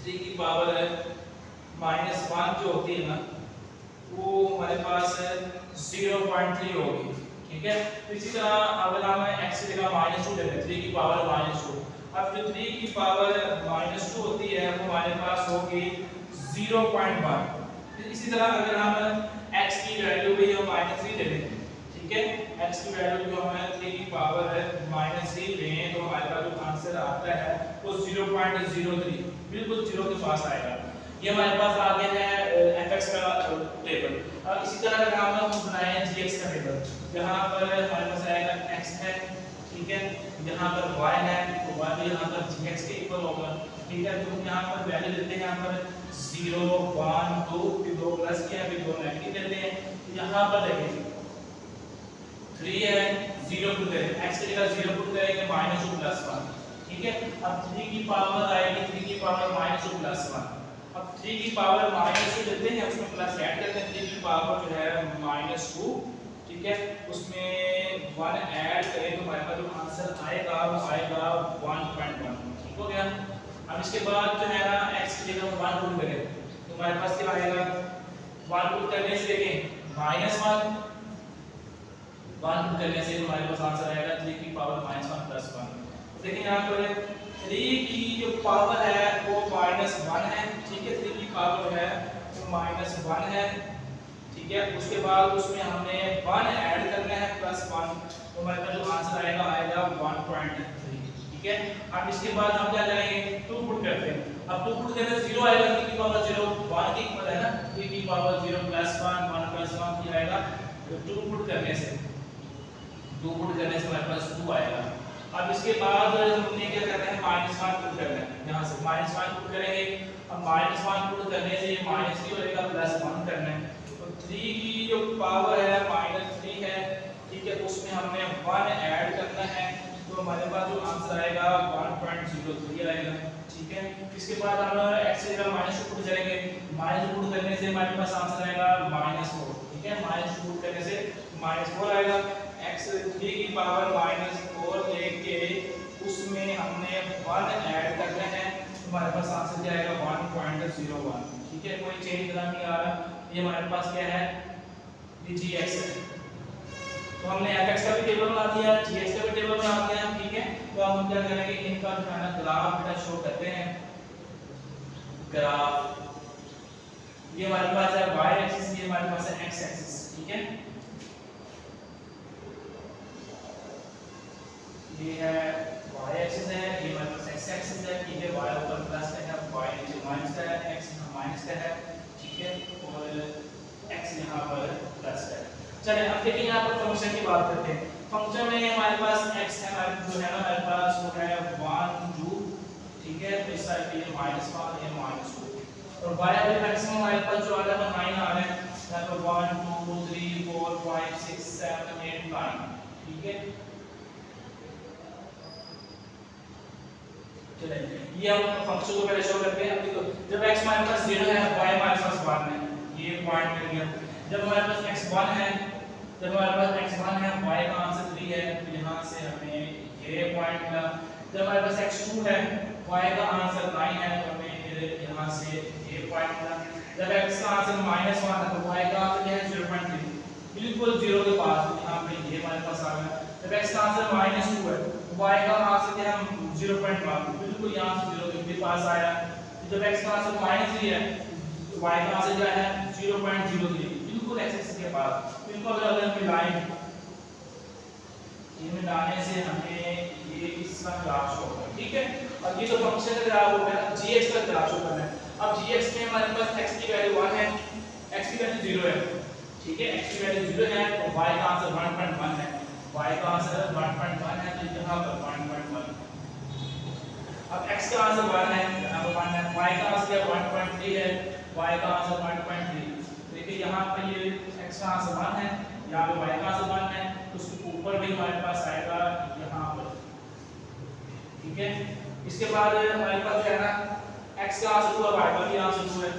3 की पावर -1 जो होती है ना, वो हमारे पास 0.3 होगी। ठीक है, तो इसी तरह अगर हम x की जगह -2 ले लें, 3 की पावर -2, अब जो 3 की पावर -2 होती है वो हमारे पास होगी 0.1। इसी तरह अगर हम x की वैल्यू भी हम -3 ले लें, ठीक है, x की वैल्यू जो हम 3 की पावर -3 लें तो हमारे पास जो आंसर आता है वो 0.03 बिल्कुल 0 के पास आएगा। ये हमारे पास आ गया है f(x) का टेबल। अब इसी तरह अगर हम बनाएं gx का टेबल, जहां पर हमारे पास आएगा x है, ठीक है, यहां पर y है, तो y भी यहां पर gx के इक्वल होगा। ठीक है, तो हम यहां पर वैल्यू लेते हैं, यहां पर 0 1 2, फिर 2 प्लस किया, फिर 2 नेगेटिव लेते हैं। तो यहाँ पर देखें 3 है, 0 पुट करें, x की जगह 0 पुट करेंगे -2 + 1, ठीक है। अब 3 की पावर आएगी 3 की पावर -2 + 1। अब 3 की पावर -2 लेते हैं, उसमें प्लस ऐड करते हैं, 3 की पावर जो है -2, ठीक है, उसमें 1 ऐड करें तो हमारे पास जो आंसर आएगा वो आएगा 1.1, ठीक हो गया। अब इसके बाद जो है ना x की जगह 1 पुट करें तो हमारे पास क्या आएगा, 1 पुट करने से देखें -1 1 पुट करने से हमारे पास आंसर आएगा 3 की पावर -1 + 1। देखिए यहाँ पर 3 की जो पावर है वो -1 है, ठीक है, 3 की पावर जो है वो -1 है, ठीक है। उसके बाद उसमें हमने 1 ऐड करना है +1, तो हमारे पास जो आंसर आएगा 1.3, ठीक है। अब इसके बाद हम क्या करेंगे, 2 पुट करते हैं। अब 2 पुट करने से 0 आएगा, 3 की पावर 0 1 की पावर है ना, 3 की पावर 0 + 1 + 1 की आएगा। तो 2 पुट करने से हमारे पास 2 आएगा। अब इसके बाद हमने क्या करना है, -1 पुट करना है, यहाँ से -1 पुट करेंगे। अब -1 पुट करने से ये माइनस की होएगा, +1 करना है। तो 3 की जो पावर है -3 है, ठीक है, उसमें हमने 1 ऐड करना है, तो हमारे पास जो आंसर आएगा 1.03 आएगा, ठीक है। इसके बाद हम x की जगह -2 पुट करेंगे, -2 पुट करने से हमारे पास आंसर आएगा -4, ठीक है, -2 पुट करने से -4 आएगा। x 3 की पावर -4 लेके उसमें हमने 1 ऐड करना है, हमारे पास आंसर क्या आएगा 1.01, ठीक है, कोई चेंज नहीं आ रहा। ये हमारे पास क्या है, ये gx है। तो हमने fx का भी टेबल बना दिया, gx का भी टेबल बना दिया, ठीक है। तो हम क्या करेंगे, इनका जो है ना ग्राफ बेटा शो करते हैं। ग्राफ ये हमारे पास है y एक्सिस, ये हमारे पास है x एक्सिस, ठीक है। ये है y एक्सिस है, ये हमारे पास x एक्सिस है, ठीक है। y ऊपर प्लस का है, y नीचे माइनस का है, x यहाँ माइनस का है, ठीक है, और x यहाँ पर प्लस का है। चलिए अब देखिए यहाँ पर फंक्शन की बात करते हैं। फंक्शन में हमारे पास x है, हमारे जो है ना हमारे पास वो है 1 2, ठीक है, तो इस साइड पे ये -1 ये -2, और y अभी मैक्सिमम हमारे पास जो आ रहा है 9 आ रहा है, यहाँ पर 1 2 3 4 5 6 7 8 9, ठीक है। चलिए ये हम फंक्शन को पहले शो करते हैं। अब देखो जब x हमारे पास 0 है, y हमारे पास 1 है, ये पॉइंट मिल गया। जब हमारे पास x 1 है, y का आंसर 3 है, तो यहाँ से हमें ये पॉइंट मिला। जब हमारे पास x 2 है, y का आंसर 9 है, तो हमें यहाँ से ये पॉइंट मिला। जब x का आंसर -1 है, तो y का आंसर क्या है 0.3, बिल्कुल 0 के पास, यहाँ पे ये हमारे पास आ गया। जब x का आंसर -2 है, y का आंसर क्या है 0.1, बिल्कुल यहाँ से 0 के पास आया। जब x का आंसर -3 है, y का आंसर क्या है 0.03, बिल्कुल x एक्सिस के पास। इनको अगर हम मिलाएं, ये मिलाने से हमें ये इसका ग्राफ शो होगा, ठीक है। अब ये जो फंक्शन का ग्राफ होगा ना, gx का ग्राफ शो करना है। अब gx में हमारे पास x की वैल्यू 1 है, x की वैल्यू 0 है, ठीक है, x की वैल्यू 0 है, तो y का आंसर 1.1 है, y का आंसर 1.1 है, तो यहाँ पर 1.1। अब x का आंसर 1 है, यहाँ पर 1 है, y का आंसर 1.3 है, y का आंसर 1.3। देखिए यहाँ पर ये x का आंसर 1 है, यहाँ पे y का आंसर 1 है, तो उसके ऊपर भी हमारे पास आएगा यहाँ पर, ठीक है। इसके बाद हमारे पास क्या है ना, x का आंसर 2 है, y का भी आंसर 2 है।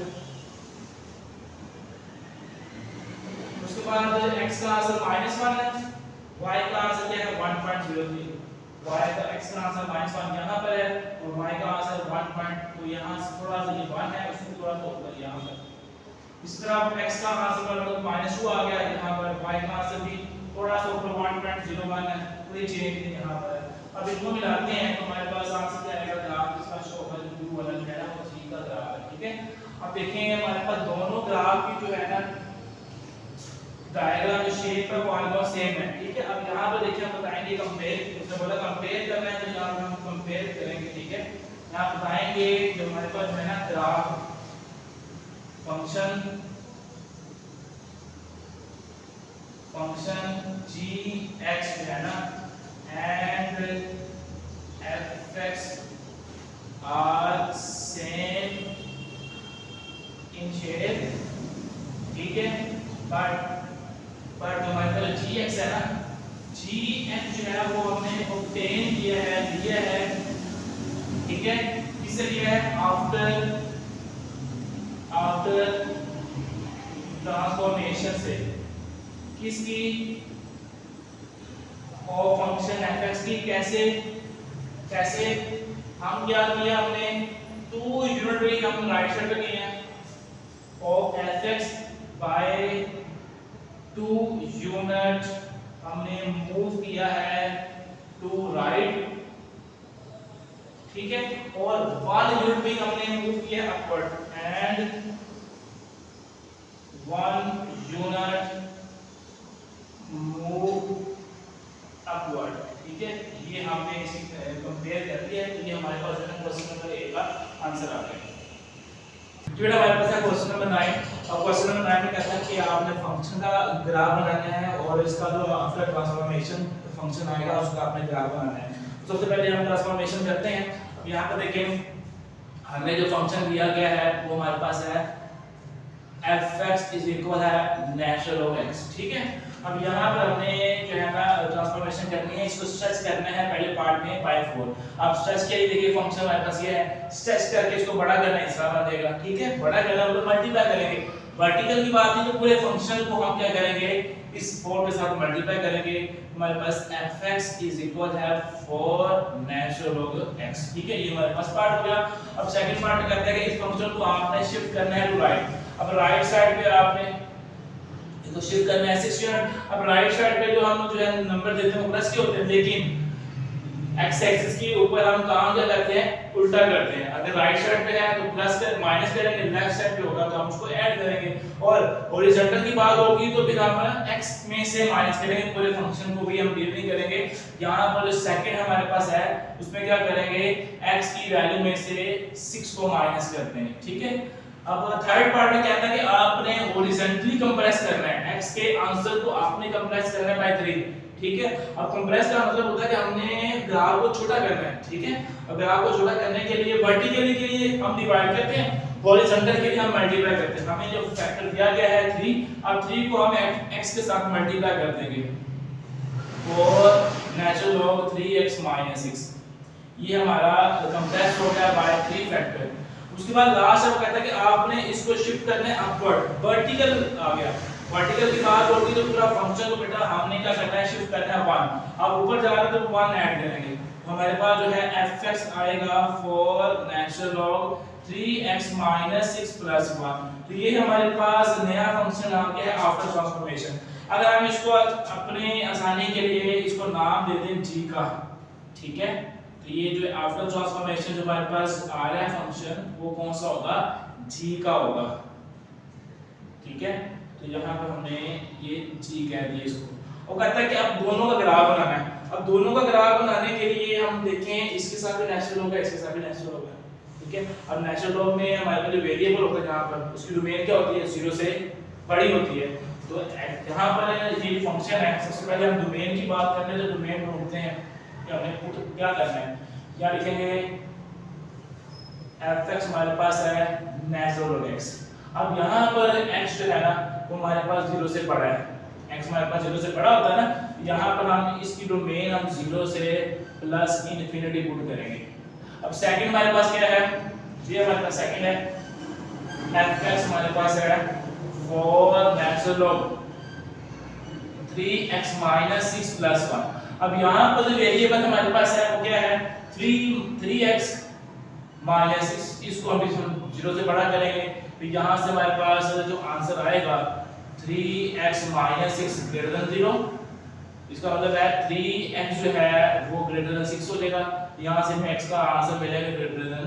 उसके बाद x का आंसर -1 है, y का आंसर क्या है 1.03, y का x का आंसर -1 यहाँ पर है, और y का आंसर 1. तो यहाँ से थोड़ा सा ये 1 है, उससे थोड़ा सा ऊपर यहाँ पर। इस तरह x का आंसर -2 आ गया यहाँ पर, y का आंसर भी थोड़ा सा ऊपर 1.01 है, कोई चेंज नहीं यहाँ पर। अब इनको मिलाते हैं तो हमारे पास आंसर क्या आएगा, ग्राफ इसका शो होगा जो ब्लू वाला है ना, वो g का ग्राफ है, ठीक है। अब देखेंगे हमारे पास दोनों ग्राफ की जो है ना डायग्राम शेप है वो ऑलमोस्ट सेम है, ठीक है। अब यहाँ पर देखिए हम बताएंगे कंपेयर, उसने बोला कंपेयर करना है, तो यहाँ पर हम कंपेयर करेंगे, ठीक है। यहाँ बताएंगे जो हमारे पास है ना ग्राफ फंक्शन g(x) है ना and f(x) are same in shape, ठीक है। बट जो हमारे पास जी एक्स है ना, जी एक्स जो है वो हमने ऑब्टेन किया है, लिया है, ठीक है। किससे लिया है? आफ्टर ट्रांसफॉर्मेशन से। किसकी? और फंक्शन एफ की। कैसे हम क्या किया हमने? 2 यूनिट भी हम राइट साइड पे लिए हैं और एफ एक्स बाय 2 यूनिट हमने मूव किया है टू राइट, ठीक है। और 1 यूनिट भी हमने मूव किया upward and 1 unit move upward, ठीक है। ये हमने इसी कंपेयर कर दिया है, तो ये हमारे पास क्वेश्चन नंबर 1 का आंसर आ गया। बेटा हमारे पास है क्वेश्चन नंबर 9। अब क्वेश्चन नंबर 9 में कहता है कि आपने फंक्शन का ग्राफ बनाना है और इसका जो आफ्टर ट्रांसफॉर्मेशन फंक्शन आएगा उसका आपने ग्राफ बनाना है। तो सबसे पहले हम ट्रांसफॉर्मेशन करते हैं। अब यहाँ पर देखें हमें जो फंक्शन दिया गया है वो हमारे पास है fx इज इक्वल है नेचुरल ऑफ x, ठीक है। अब यहाँ पर हमने जो है ना ट्रांसफॉर्मेशन करनी है, इसको स्ट्रेच करना है पहले पार्ट में बाय 4। अब स्ट्रेच के लिए देखिए फंक्शन हमारे पास ये है, स्ट्रेच करके इसको बड़ा करना है, हिस्सा बन जाएगा, ठीक है। बड़ा करना मतलब मल्टीप्लाई करेंगे। वर्टिकल की बात है तो पूरे फंक्शन को हम क्या करेंगे? इस 4 के साथ मल्टीप्लाई करेंगे। हमारे पास fx इज इक्वल है 4 नेचुरल ऑफ x, ठीक है। ये हमारे पास पार्ट हो गया। अब सेकंड पार्ट में कहते हैं कि इस फंक्शन को आपने शिफ्ट करना है टू राइट। अब राइट साइड पे आपने इसको शिफ्ट करना है 6 यूनिट। अब राइट साइड पे जो हम जो है नंबर देते हैं वो प्लस के होते हैं, लेकिन x एक्सिस के ऊपर हम काम क्या करते हैं? उल्टा करते हैं। अगर राइट साइड पे है तो प्लस कर माइनस करेंगे, लेफ्ट साइड पे होगा तो हम उसको ऐड करेंगे। और हॉरिजॉन्टल की बात होगी तो फिर हम x में से माइनस करेंगे, पूरे फंक्शन को भी हम डील नहीं करेंगे। यहां पर जो सेकंड हमारे पास है उसमें क्या करेंगे? x की वैल्यू में से 6 को माइनस करते हैं, ठीक है। अब थर्ड पार्ट में कहता है कि आपने हॉरिजॉन्टली कंप्रेस करना है, x के आंसर को आपने कंप्रेस करना है बाय 3, ठीक है। अब कंप्रेस का मतलब होता है कि हमने ग्राफ को छोटा करना है, ठीक है। अब ग्राफ को छोटा करने के लिए वर्टिकली के लिए हम डिवाइड करते हैं, हॉरिजॉन्टल के लिए हम मल्टीप्लाई करते हैं। हमें जो फैक्टर दिया गया है 3, अब 3 को हम x के साथ मल्टीप्लाई कर देंगे और नेचुरल लॉग 3x - 6, ये हमारा कंप्रेस हो गया बाय 3 फैक्टर। उसके बाद लास्ट है वो कहता है कि आपने इसको शिफ्ट करना है अपवर्ड, वर्टिकल आ गया। वर्टिकल की बात होगी तो पूरा फंक्शन को बेटा हमने क्या करना है? शिफ्ट करना है 1। अब ऊपर जा रहा है तो 1 ऐड करेंगे, तो हमारे पास जो है fx आएगा 4 नेचुरल लॉग 3x - 6 + 1। तो ये हमारे पास नया फंक्शन आ गया है आफ्टर ट्रांसफॉर्मेशन। अगर हम इसको अपने आसानी के लिए इसको नाम दे दें g का, ठीक है। तो ये जो आफ्टर ट्रांसफॉर्मेशन जो हमारे पास आ रहा है फंक्शन वो कौन सा होगा? g का होगा, ठीक है। तो यहाँ पर हमने ये g कह दिया इसको। और कहता है कि अब दोनों का ग्राफ बनाना है। अब दोनों का ग्राफ बनाने के लिए हम देखें इसके साथ भी नेचुरल होगा, इसके साथ भी नेचुरल होगा, ठीक है। अब नेचुरल लॉग में हमारे पास जो वेरिएबल होता है जहाँ पर उसकी डोमेन क्या होती है? 0 से बड़ी होती है। तो यहाँ पर ये फंक्शन है, सबसे पहले हम डोमेन की बात करते हैं। तो डोमेन ढूंढते हैं कि हमें पुट क्या करना है, क्या लिखेंगे? fx हमारे पास है नेचुरल लॉग x। अब यहाँ पर x जो है ना वो हमारे पास 0 से बड़ा है, x हमारे पास 0 से बड़ा होता है ना, यहाँ पर हम इसकी डोमेन हम 0 से प्लस इनफिनिटी पुट करेंगे। अब सेकंड हमारे पास क्या है? ये हमारे पास सेकंड है fx हमारे पास है 4 नेचुरल लॉग 3x - 6 + 1। अब यहाँ पर जो वेरिएबल हमारे पास है वो क्या है? 3x - 6, इसको हम 0 से बड़ा करेंगे तो यहाँ से हमारे पास जो आंसर आएगा 3x - 6 > 0। इसका मतलब है 3x जो है वो > 6 हो जाएगा। यहाँ से हमें x का आंसर मिलेगा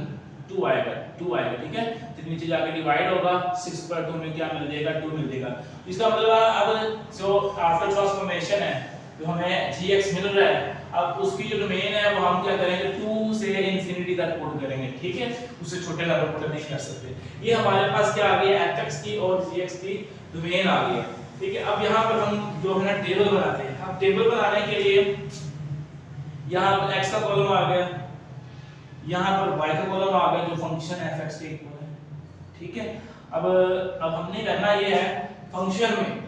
> 2 आएगा, 2 आएगा, ठीक है। तो नीचे जाके डिवाइड होगा 6 पर 2 में क्या मिल जाएगा? 2 मिल जाएगा। इसका मतलब अब जो आफ्टर ट्रांसफॉर्मेशन है जो हमें gx मिल रहा है, अब उसकी जो डोमेन है वो हम क्या करेंगे? 2 से इनफिनिटी तक पुट करेंगे, ठीक है। उससे छोटे नंबर पुट नहीं कर सकते। ये हमारे पास क्या आ गया? fx की और gx की डोमेन आ गई है, ठीक है। अब यहाँ पर हम जो है ना टेबल बनाते हैं। अब टेबल बनाने के लिए यहाँ पर x का कॉलम आ गया, यहाँ पर y का कॉलम आ गया जो फंक्शन fx के इक्वल है, ठीक है। अब हमने करना ये है फंक्शन में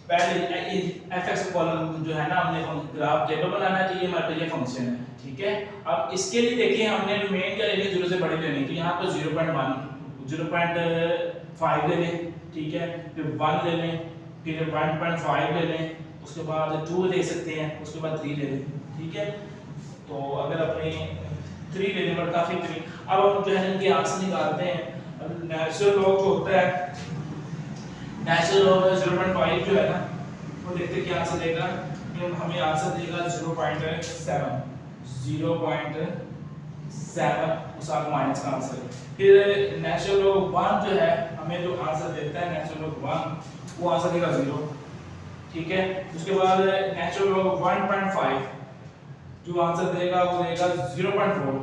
पहले एफ(x) कॉलम जो है ना, हमने ग्राफ टेबल बनाना चाहिए, हमारे ये फंक्शन है, ठीक है। अब इसके लिए देखिए हमने डोमेन क्या लेनी है, 0 से बड़ी लेनी, तो यहाँ पर 0.1 0.5 ले लें, ठीक है, फिर 1 ले लें, फिर 1.5 ले लें, उसके बाद 2 ले सकते हैं, उसके बाद 3 ले लें, ठीक है। तो अगर अपने 3 ले लें बट काफी 3, अब हम जो है इनके आंसर निकालते हैं। अब नेचुरल लॉग जो होता है, नेचुरल लॉग 0.5 जो है ना, वो देखते हैं क्या आंसर देगा, हमें आंसर देगा 0.7 उस आप माइनस का आंसर है। फिर नेचुरल लॉग 1 जो है हमें जो आंसर देता है नेचुरल लॉग 1, वो आंसर देगा 0, ठीक है। उसके बाद नेचुरल लॉग 1.5 जो आंसर देगा वो देगा 0.4,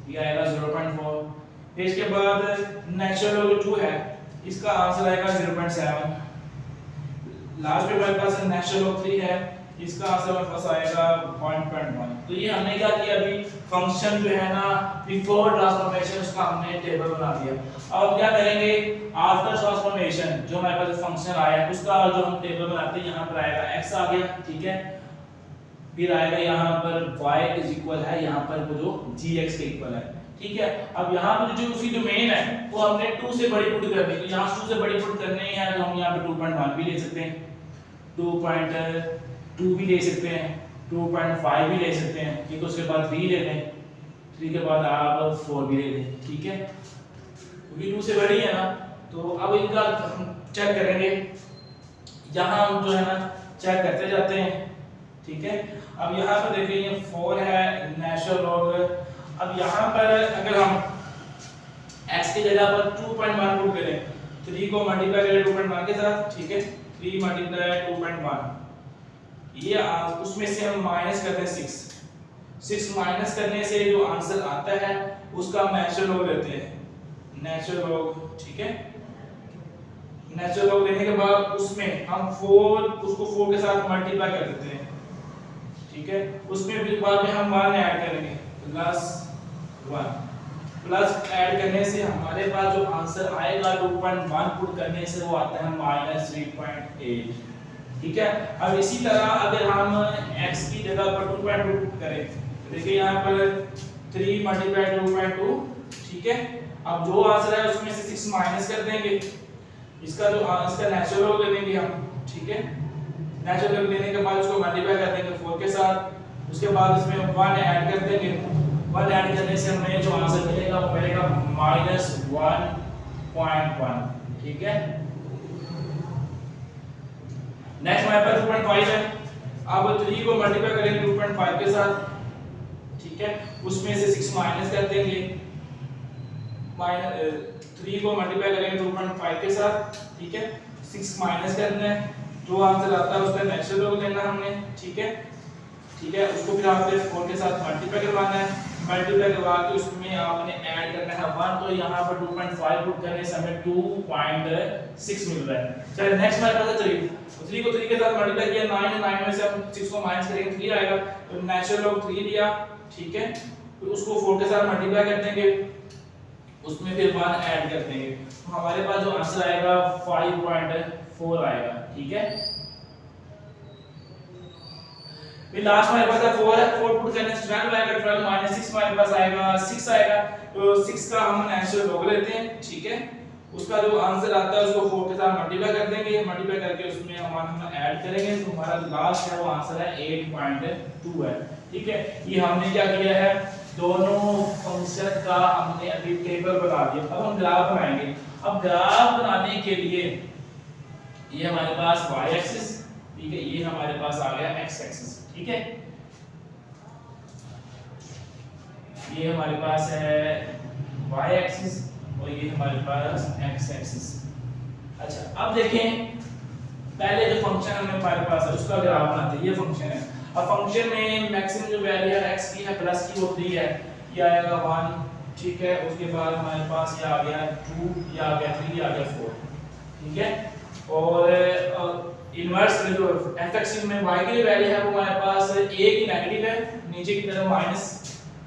ये आएगा 0.4। फिर इसके बाद नेचुरल लॉग 2 है, इसका आंसर आएगा 0.7। लास्ट में हमारे पास नेचुरल लॉग 3 है, इसका आंसर हमारे पास आएगा 1.1। तो ये हमने क्या किया, अभी फंक्शन जो है ना बिफोर ट्रांसफॉर्मेशन उसका हमने टेबल बना दिया। अब क्या करेंगे, आफ्टर ट्रांसफॉर्मेशन जो हमारे पास फंक्शन आया है उसका जो हम टेबल बनाते हैं, यहाँ पर आएगा x आ गया, ठीक है, फिर आएगा यहाँ पर y इज इक्वल है, यहाँ पर वो जो gx के इक्वल है, ठीक है। अब यहाँ पर जो उसकी डोमेन है वो हमने 2 से बड़ी पुट करनी है, तो यहाँ 2 से बड़ी पुट करनी है तो हम यहाँ पे 2.1 भी ले सकते हैं, 2.2 भी ले सकते हैं, 2.5 भी ले सकते हैं, ठीक है। उसके बाद 3 ले लें, 3 के बाद आप 4 भी ले लें, ठीक है, क्योंकि 2 से बड़ी है ना। तो अब इनका चेक करेंगे, यहाँ हम जो है ना चेक करते जाते हैं, ठीक है। अब यहाँ पर देखिए ये 4 है नेचुरल लॉग। अब यहाँ पर अगर हम x की जगह पर 2.1 पुट करें, 3 को मल्टीप्लाई करें 2.1 के साथ, ठीक है, 3 मल्टीप्लाई 2.1, ये उसमें से हम माइनस करते हैं 6 माइनस करने से जो आंसर आता है उसका नेचुरल लॉग लेते हैं, नेचुरल लॉग, ठीक है। नेचुरल लॉग लेने के बाद उसमें हम 4 उसको 4 के साथ मल्टीप्लाई कर देते हैं, ठीक है। उसमें फिर बाद में हम 1 ऐड करेंगे, +1 प्लस ऐड करने से हमारे पास जो आंसर आएगा 2.1 पुट करने से वो आता है -3.8, ठीक है। अब इसी तरह अगर हम x की जगह पर 2.2 पुट करें, देखिए यहाँ पर 3 × 2.2, ठीक है। अब जो आंसर है उसमें से 6 माइनस कर देंगे, इसका नेचुरल लॉग ले लेंगे हम, ठीक है। नेचुरल लॉग लेने के बाद उसको मल्टीप्लाई कर देंगे 4 के साथ, उसके बाद इसमें 1 ऐड कर देंगे, 1 ऐड करने से हमें जो आंसर मिलेगा वो मिलेगा -1.1, ठीक है। नेक्स्ट हमारे पास 2.5 है, अब 3 को मल्टीप्लाई करेंगे 2.5 के साथ, ठीक है, उसमें से 6 माइनस कर देंगे, 3 को मल्टीप्लाई करेंगे 2.5 के साथ, ठीक है, 6 माइनस करना है, जो आंसर आता है उसका नेचुरल लॉग लेना हमने, ठीक है, ठीक है। उसको फिर आपने 4 के साथ मल्टीप्लाई करवाना है, मल्टीप्लाई करवा के उसमें आपने ऐड करना है 1, तो यहाँ पर 2.5 पुट करने से हमें 2.6 मिल रहा है। चलिए नेक्स्ट हमारे पास है 3 को 3 के साथ मल्टीप्लाई किया, 9 में से हम 6 को माइनस करेंगे 3 आएगा, तो नेचुरल लॉग 3 लिया, ठीक है, फिर उसको 4 के साथ मल्टीप्लाई कर देंगे, उसमें फिर 1 ऐड कर देंगे, तो हमारे पास जो आंसर आएगा 5.4 आएगा, ठीक है। फिर लास्ट हमारे पास 4 है, 4 पुट करने से 12 आएगा, 12 माइनस 6 हमारे पास आएगा 6 आएगा, तो 6 का हम नेचुरल लॉग लेते हैं, ठीक है। उसका जो आंसर आता है उसको 4 के साथ मल्टीप्लाई कर देंगे, मल्टीप्लाई करके उसमें हम ऐड करेंगे, तो हमारा लास्ट है वो आंसर है 8.2 है, ठीक है। ये हमने क्या किया है, दोनों फंक्शन का हमने अभी टेबल बना दिया। अब हम ग्राफ बनाएंगे। अब ग्राफ बनाने के लिए ये हमारे पास y एक्सिस, ठीक है, ये हमारे पास आ गया x एक्सिस, ठीक है, ये हमारे पास है y एक्सिस और ये हमारे पास x एक्सिस। अच्छा अब देखें, पहले जो फंक्शन हमारे पास है उसका ग्राफ बनाते हैं, ये फंक्शन है। अब फंक्शन में मैक्सिमम जो वैल्यू है x की है प्लस की वो 3 है, ये आएगा 1, ठीक है। उसके बाद हमारे पास ये आ गया 2, ये आ गया 3, ये आ गया 4, ठीक है। और इनवर्स जो f(x) में y की वैल्यू है वो हमारे पास a की नेगेटिव है, नीचे की तरफ माइनस,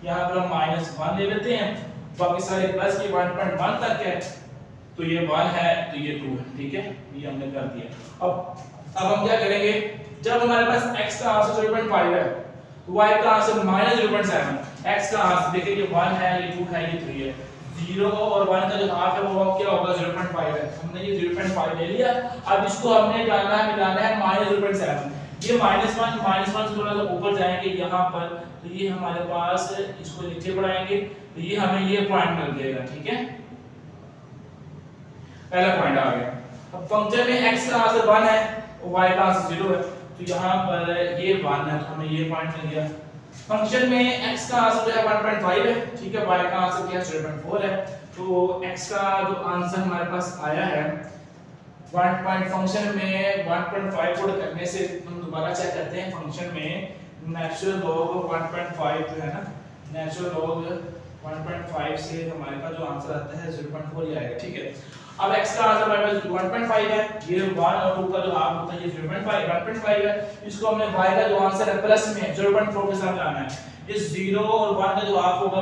यहाँ पर हम -1 ले लेते हैं, बाकी सारे प्लस की 1.1 तक है, तो ये 1 है तो ये 2 है, ठीक है, ये हमने कर दिया। अब हम क्या करेंगे, जब हमारे पास x का आंसर 0.5 है तो y का आंसर -0.7, x का आंसर देखिए ये 1 है, ये 2 है, ये 3 है, 0 और 1 का जो हाफ है वो क्या होगा 0.5 है, हमने ये 0.5 ले लिया। अब इसको हमने जानना है, मिलाना है -0.7, ये -1 से थोड़ा सा ऊपर जाएंगे यहाँ पर, तो ये हमारे पास, इसको नीचे बढ़ाएंगे तो ये हमें ये पॉइंट मिल जाएगा, ठीक है, पहला पॉइंट आ गया। अब फंक्शन में x का आंसर 1 है और y का आंसर 0 है, तो यहाँ पर ये 1 है तो हमें ये पॉइंट मिल गया। फंक्शन में x का आंसर जो है 1.5 है, ठीक है, y का आंसर क्या है 0.4 है, तो x का जो आंसर हमारे पास आया है 1. फंक्शन में 1.5 पुट करने से हम दोबारा चेक करते हैं, फंक्शन में नेचुरल लॉग 1.5 जो है ना, नेचुरल लॉग 1.5 से हमारे पास जो आंसर आता है 0.4 ही आएगा, ठीक है। अब x का आंसर हमारे पास 1.5 है, ये 1 और 2 का जो हाफ होता है ये 1.5 है, इसको हमने y का जो आंसर है प्लस में 0.4 के साथ लाना है, ये 0 और 1 का जो हाफ होगा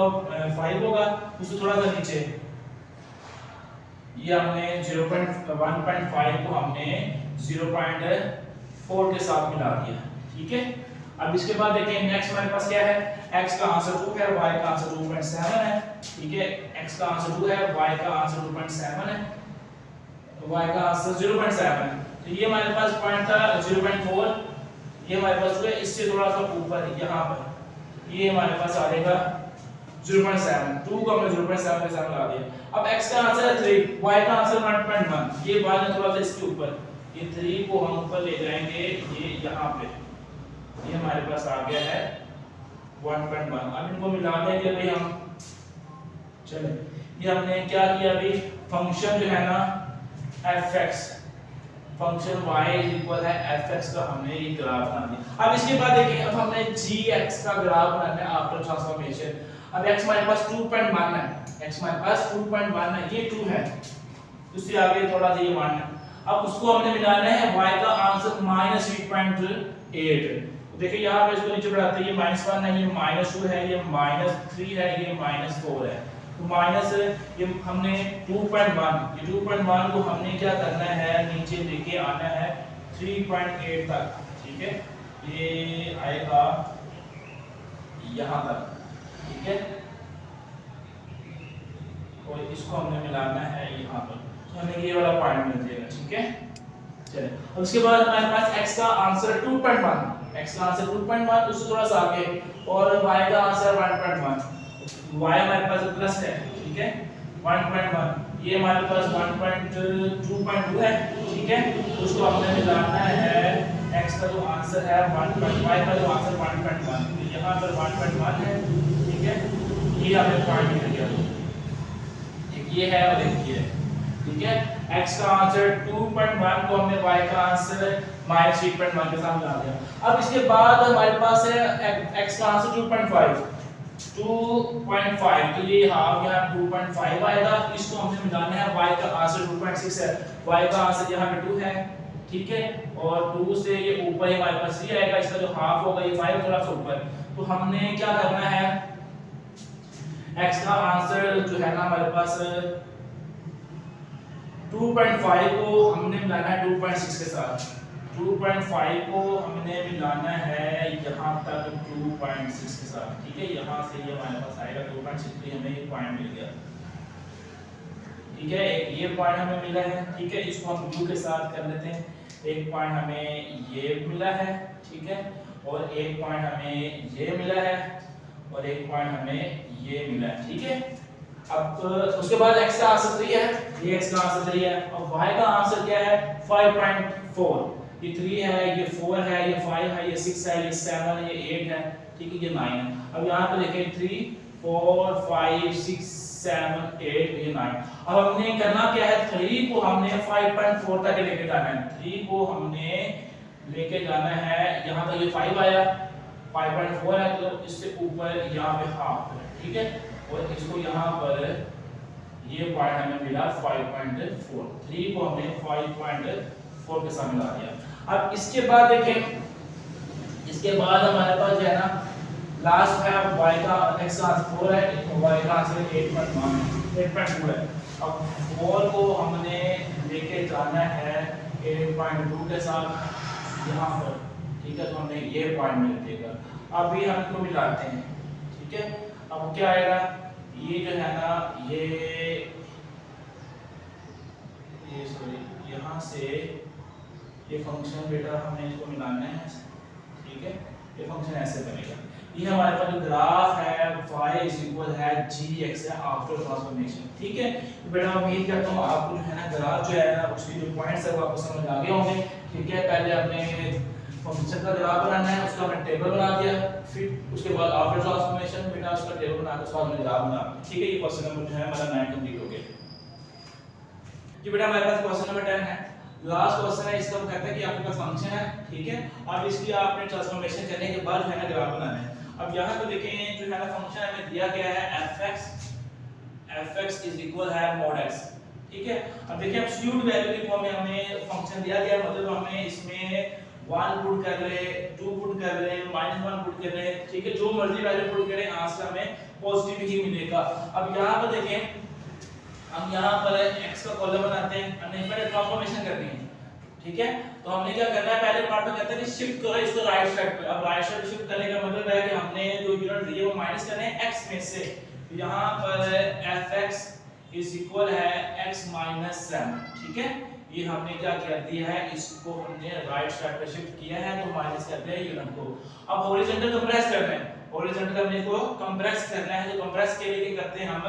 5 होगा, उससे थोड़ा सा नीचे ये हमने 1.5 को हमने 0.4 के साथ मिला दिया, ठीक है। अब इसके बाद देखिए नेक्स्ट हमारे पास क्या है, x का आंसर 2 है, y का आंसर 2.7 है, ठीक है, x का आंसर 2 है, y का आंसर 2.7 है, y का आंसर 0.7 है, तो ये हमारे पास पॉइंट था 0.4, ये हमारे पास है, इससे थोड़ा सा ऊपर यहाँ पर ये हमारे पास आ जाएगा 0.7, 2 को हमने 0.7 के साथ लगा दिया। अब x का आंसर है 3, y का आंसर 1.1, ये 1 है थोड़ा सा इसके ऊपर, ये 3 को हम ऊपर ले जाएंगे, ये यहाँ पे ये हमारे पास आ गया है 1.1। अब इनको मिला देंगे भाई हम, चलो ये हमने क्या किया अभी, फंक्शन जो है ना fx, फंक्शन y है fx का हमने ये ग्राफ बना दिया। अब इसके बाद देखिए, अब हमने gx का ग्राफ बनाना है आफ्टर ट्रांसफॉर्मेशन। अब x हमारे पास 2.1 है, x हमारे पास 2.1 है, ये 2 है, उससे आगे थोड़ा सा ये 1 है। अब उसको हमने मिलाना है y का आंसर -3.8, देखिए यहाँ पे इसको नीचे बढ़ाते हैं, ये -1 है, ये -2 है, ये -3 है, ये -4 है, तो माइनस ये हमने 2.1, ये 2.1 को हमने क्या करना है, नीचे लेके आना है 3.8 तक, ठीक है, ये आएगा यहाँ तक, ठीक है, और इसको हमने मिलाना है यहाँ पर, तो हमें ये वाला पॉइंट मिल जाएगा, ठीक है। चलिए अब उसके बाद हमारे पास x का आंसर 2.1, x का आंसर 2.1, उससे थोड़ा सा आगे, और y का आंसर 1.1, y हमारे पास प्लस है, ठीक है, 1.1, ये हमारे पास 1.2 है, ठीक है, उसको हमने मिलाना है, x का जो आंसर है 1.5, y का जो आंसर 1.1, तो यहाँ पर 1.1 है, ठीक है, ये हमें पॉइंट मिल गया, एक ये है और एक ये है, ठीक है। x का आंसर 2.1 को हमने y का आंसर -3.1 के साथ मिला दिया। अब इसके बाद हमारे पास है x का आंसर 2.5, तो ये हाफ यहाँ 2.5 आएगा, इसको हमने मिलाना है, y का आंसर 2.6 है, y का आंसर यहाँ पे 2 है, ठीक है, और 2 से ये ऊपर हमारे पास 3 आएगा, इसका जो हाफ होगा ये 5 थोड़ा सा ऊपर, तो हमने क्या करना है, x का आंसर जो है ना हमारे पास 2.5 को हमने मिलाना है 2.6 के साथ, 2.5 को हमने मिलाना है यहाँ तक 2.6 के साथ, ठीक है, यहाँ से ये हमारे पास आएगा 2.6, तो हमें एक पॉइंट मिल गया, ठीक है, ये पॉइंट हमें मिला है, ठीक है, इसको हम u के साथ कर लेते हैं, एक पॉइंट हमें ये मिला है, ठीक है, और एक पॉइंट हमें ये मिला है, और एक पॉइंट हमें ये मिला है, ठीक है। अब उसके बाद x का आंसर 3 है, ये x का आंसर 3 है, और y का आंसर क्या है 5.4, ये 3 है, ये 4 है, ये 5 है, ये 6 है, ये 7 है, ये 8 है, ठीक है, ये 9 है। अब यहाँ पे देखें 3 4 5 6 7 8, ये 9। अब हमने करना क्या है, 3 को हमने 5.4 तक लेके जाना है, 3 को हमने लेके जाना है, यहाँ तक ये 5 आया, 5.4 है, तो इससे ऊपर यहाँ पे हाफ है, ठीक है, और इसको यहाँ पर ये पॉइंट हमें मिला 5.4, 3 को हमने 5.4 के साथ मिला दिया। अब इसके बाद देखें, इसके बाद हमारे पास जो है ना लास्ट है y का x का आंसर 4 है, y का आंसर 8.2 है, अब बॉल को हमने लेके जाना है 8.2 के साथ यहाँ पर, ठीक है। तो हमने ये पॉइंट मिल देगा। अभी हम इसको मिलाते हैं, ठीक है। अब क्या आएगा, ये जो है ना ये सॉरी यहाँ से ये फंक्शन बेटा हमने इसको मिलाना है, ठीक है। ये फंक्शन ऐसे बनेगा। ये हमारे पास जो ग्राफ है y इक्वल है gx है आफ्टर ट्रांसफॉर्मेशन, ठीक है। तो बेटा उम्मीद करता हूँ आपको जो है ना ग्राफ जो है ना उसके जो पॉइंट्स है वो आपको समझ आ गए होंगे, ठीक है। पहले हमने फंक्शन का ग्राफ बनाना है, उसका हमने टेबल बना दिया, फिर उसके बाद आफ्टर ट्रांसफॉर्मेशन बेटा उसका टेबल बना के उसका हमने ग्राफ बना, ठीक है। ये क्वेश्चन नंबर जो है हमारा 9 कंप्लीट हो गया। जी बेटा हमारे पास क्वेश्चन नंबर 10 है, लास्ट क्वेश्चन है। इसका वो कहता है कि आपके पास फंक्शन है, ठीक है, और इसकी आपने ट्रांसफॉर्मेशन करने के बाद जो है ना ग्राफ बनाना है। अब यहाँ पे देखें जो है ना फंक्शन हमें दिया गया है fx इज इक्वल है mod x, ठीक है। अब देखिए एब्सोल्यूट वैल्यू की फॉर्म में हमें फंक्शन दिया गया, मतलब हमें इसमें 1 पुट कर रहे, 2 पुट कर रहे, -1 पुट कर रहे, ठीक है। जो मर्जी वैल्यू पुट करें आंसर हमें पॉजिटिव ही मिलेगा। अब यहाँ पर देखें हम यहाँ पर x का कॉलम बनाते हैं, हमने पहले ट्रांसफॉर्मेशन करनी है, ठीक है। तो हमने क्या करना है, पहले पार्ट में कहते हैं कि शिफ्ट करो इसको राइट साइड पे। अब राइट साइड शिफ्ट करने का मतलब है कि हमने जो यूनिट दिए वो माइनस करने हैं x में से। तो यहाँ पर fx इज इक्वल है x - 7, ठीक है। ये हमने क्या कर दिया है, इसको हमने राइट साइड पे शिफ्ट किया है तो माइनस कर दिया यूनिट को। अब हॉरिजॉन्टल कंप्रेस करना है, हॉरिजॉन्टल हमने को कंप्रेस करना है। तो कंप्रेस के लिए क्या करते हैं, हम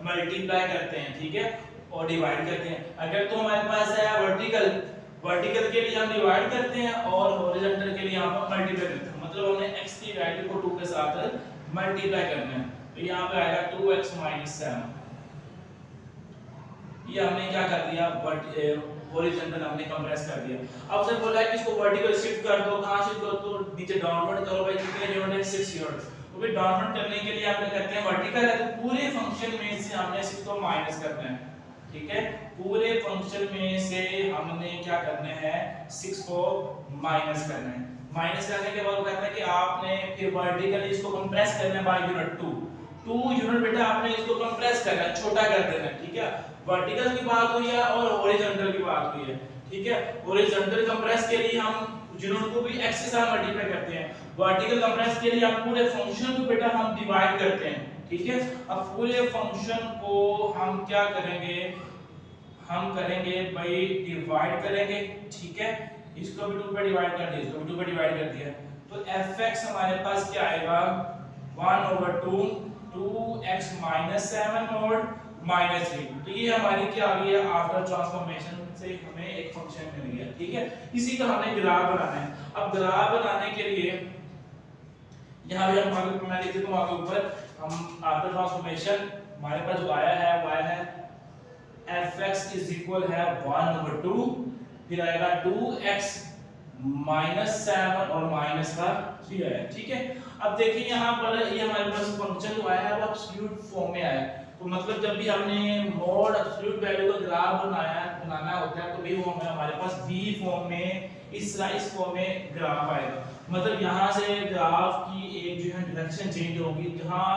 मल्टीप्लाई करते हैं, ठीक है, और डिवाइड करते हैं। अगर तो हमारे पास है वर्टिकल, वर्टिकल के लिए हम डिवाइड करते हैं और हॉरिजॉन्टल के लिए हम मल्टीप्लाई करते हैं। मतलब हमने x की वैल्यू को 2 के साथ मल्टीप्लाई करना है। तो यहाँ पे आएगा 2x - 7। ये हमने क्या कर दिया, हॉरिजॉन्टल हमने कंप्रेस कर दिया। अब सर बोला है कि इसको वर्टिकल शिफ्ट कर दो, कहां शिफ्ट करो, तो नीचे डाउनवर्ड करो भाई, कितने यूनिट है 6 यूनिट। तो फिर डाउनवर्ड करने के लिए हम क्या करते हैं, वर्टिकल है तो पूरे फंक्शन में से हमने 6 को माइनस करना है, ठीक है। पूरे फंक्शन में से हमने क्या करना है, 6 को माइनस करना है। माइनस करने के बाद कहता है कि आपने फिर वर्टिकली इसको कंप्रेस करना है बाय यूनिट 2 यूनिट बेटा आपने इसको कंप्रेस करना है, छोटा कर देना है, ठीक है। वर्टिकल की बात हुई है और हॉरिजॉन्टल की बात हुई है, ठीक है। हॉरिजॉन्टल कंप्रेस के लिए हम यूनिट को भी x के साथ मल्टीप्लाई करते हैं, वर्टिकल कंप्रेस के लिए हम पूरे फंक्शन को बेटा हम डिवाइड करते हैं, ठीक है। अब पूरे फंक्शन को हम क्या करेंगे, हम करेंगे भाई डिवाइड करेंगे, ठीक है। इसको भी 2 पे डिवाइड कर दिया, इसको भी 2 पे डिवाइड कर दिया। तो fx हमारे पास क्या आएगा, 1/2 2x - 7 mod -3। तो ये हमारी क्या आ गई है, आफ्टर ट्रांसफॉर्मेशन से हमें एक फंक्शन मिल गया, ठीक है। इसी का हमें ग्राफ बनाना है। अब ग्राफ बनाने के लिए यहाँ भी हम आगे मैं लिख देता हूँ, आगे ऊपर हम आफ्टर ट्रांसफॉर्मेशन हमारे पास जो आया है वो आया है fx इज इक्वल है 1/2, फिर आएगा 2x - 7 और माइनस का 3 आया, ठीक है। अब देखिए यहाँ पर ये हमारे पास फंक्शन जो आया है वो एब्सोल्यूट फॉर्म में आया है। तो मतलब जब भी हमने मॉड एब्सोल्यूट वैल्यू का ग्राफ बनाना होता है तो भी वो हमारे पास v फॉर्म में इस फॉर्म में ग्राफ आएगा। मतलब यहाँ से ग्राफ की एक जो है डायरेक्शन चेंज होगी, जहाँ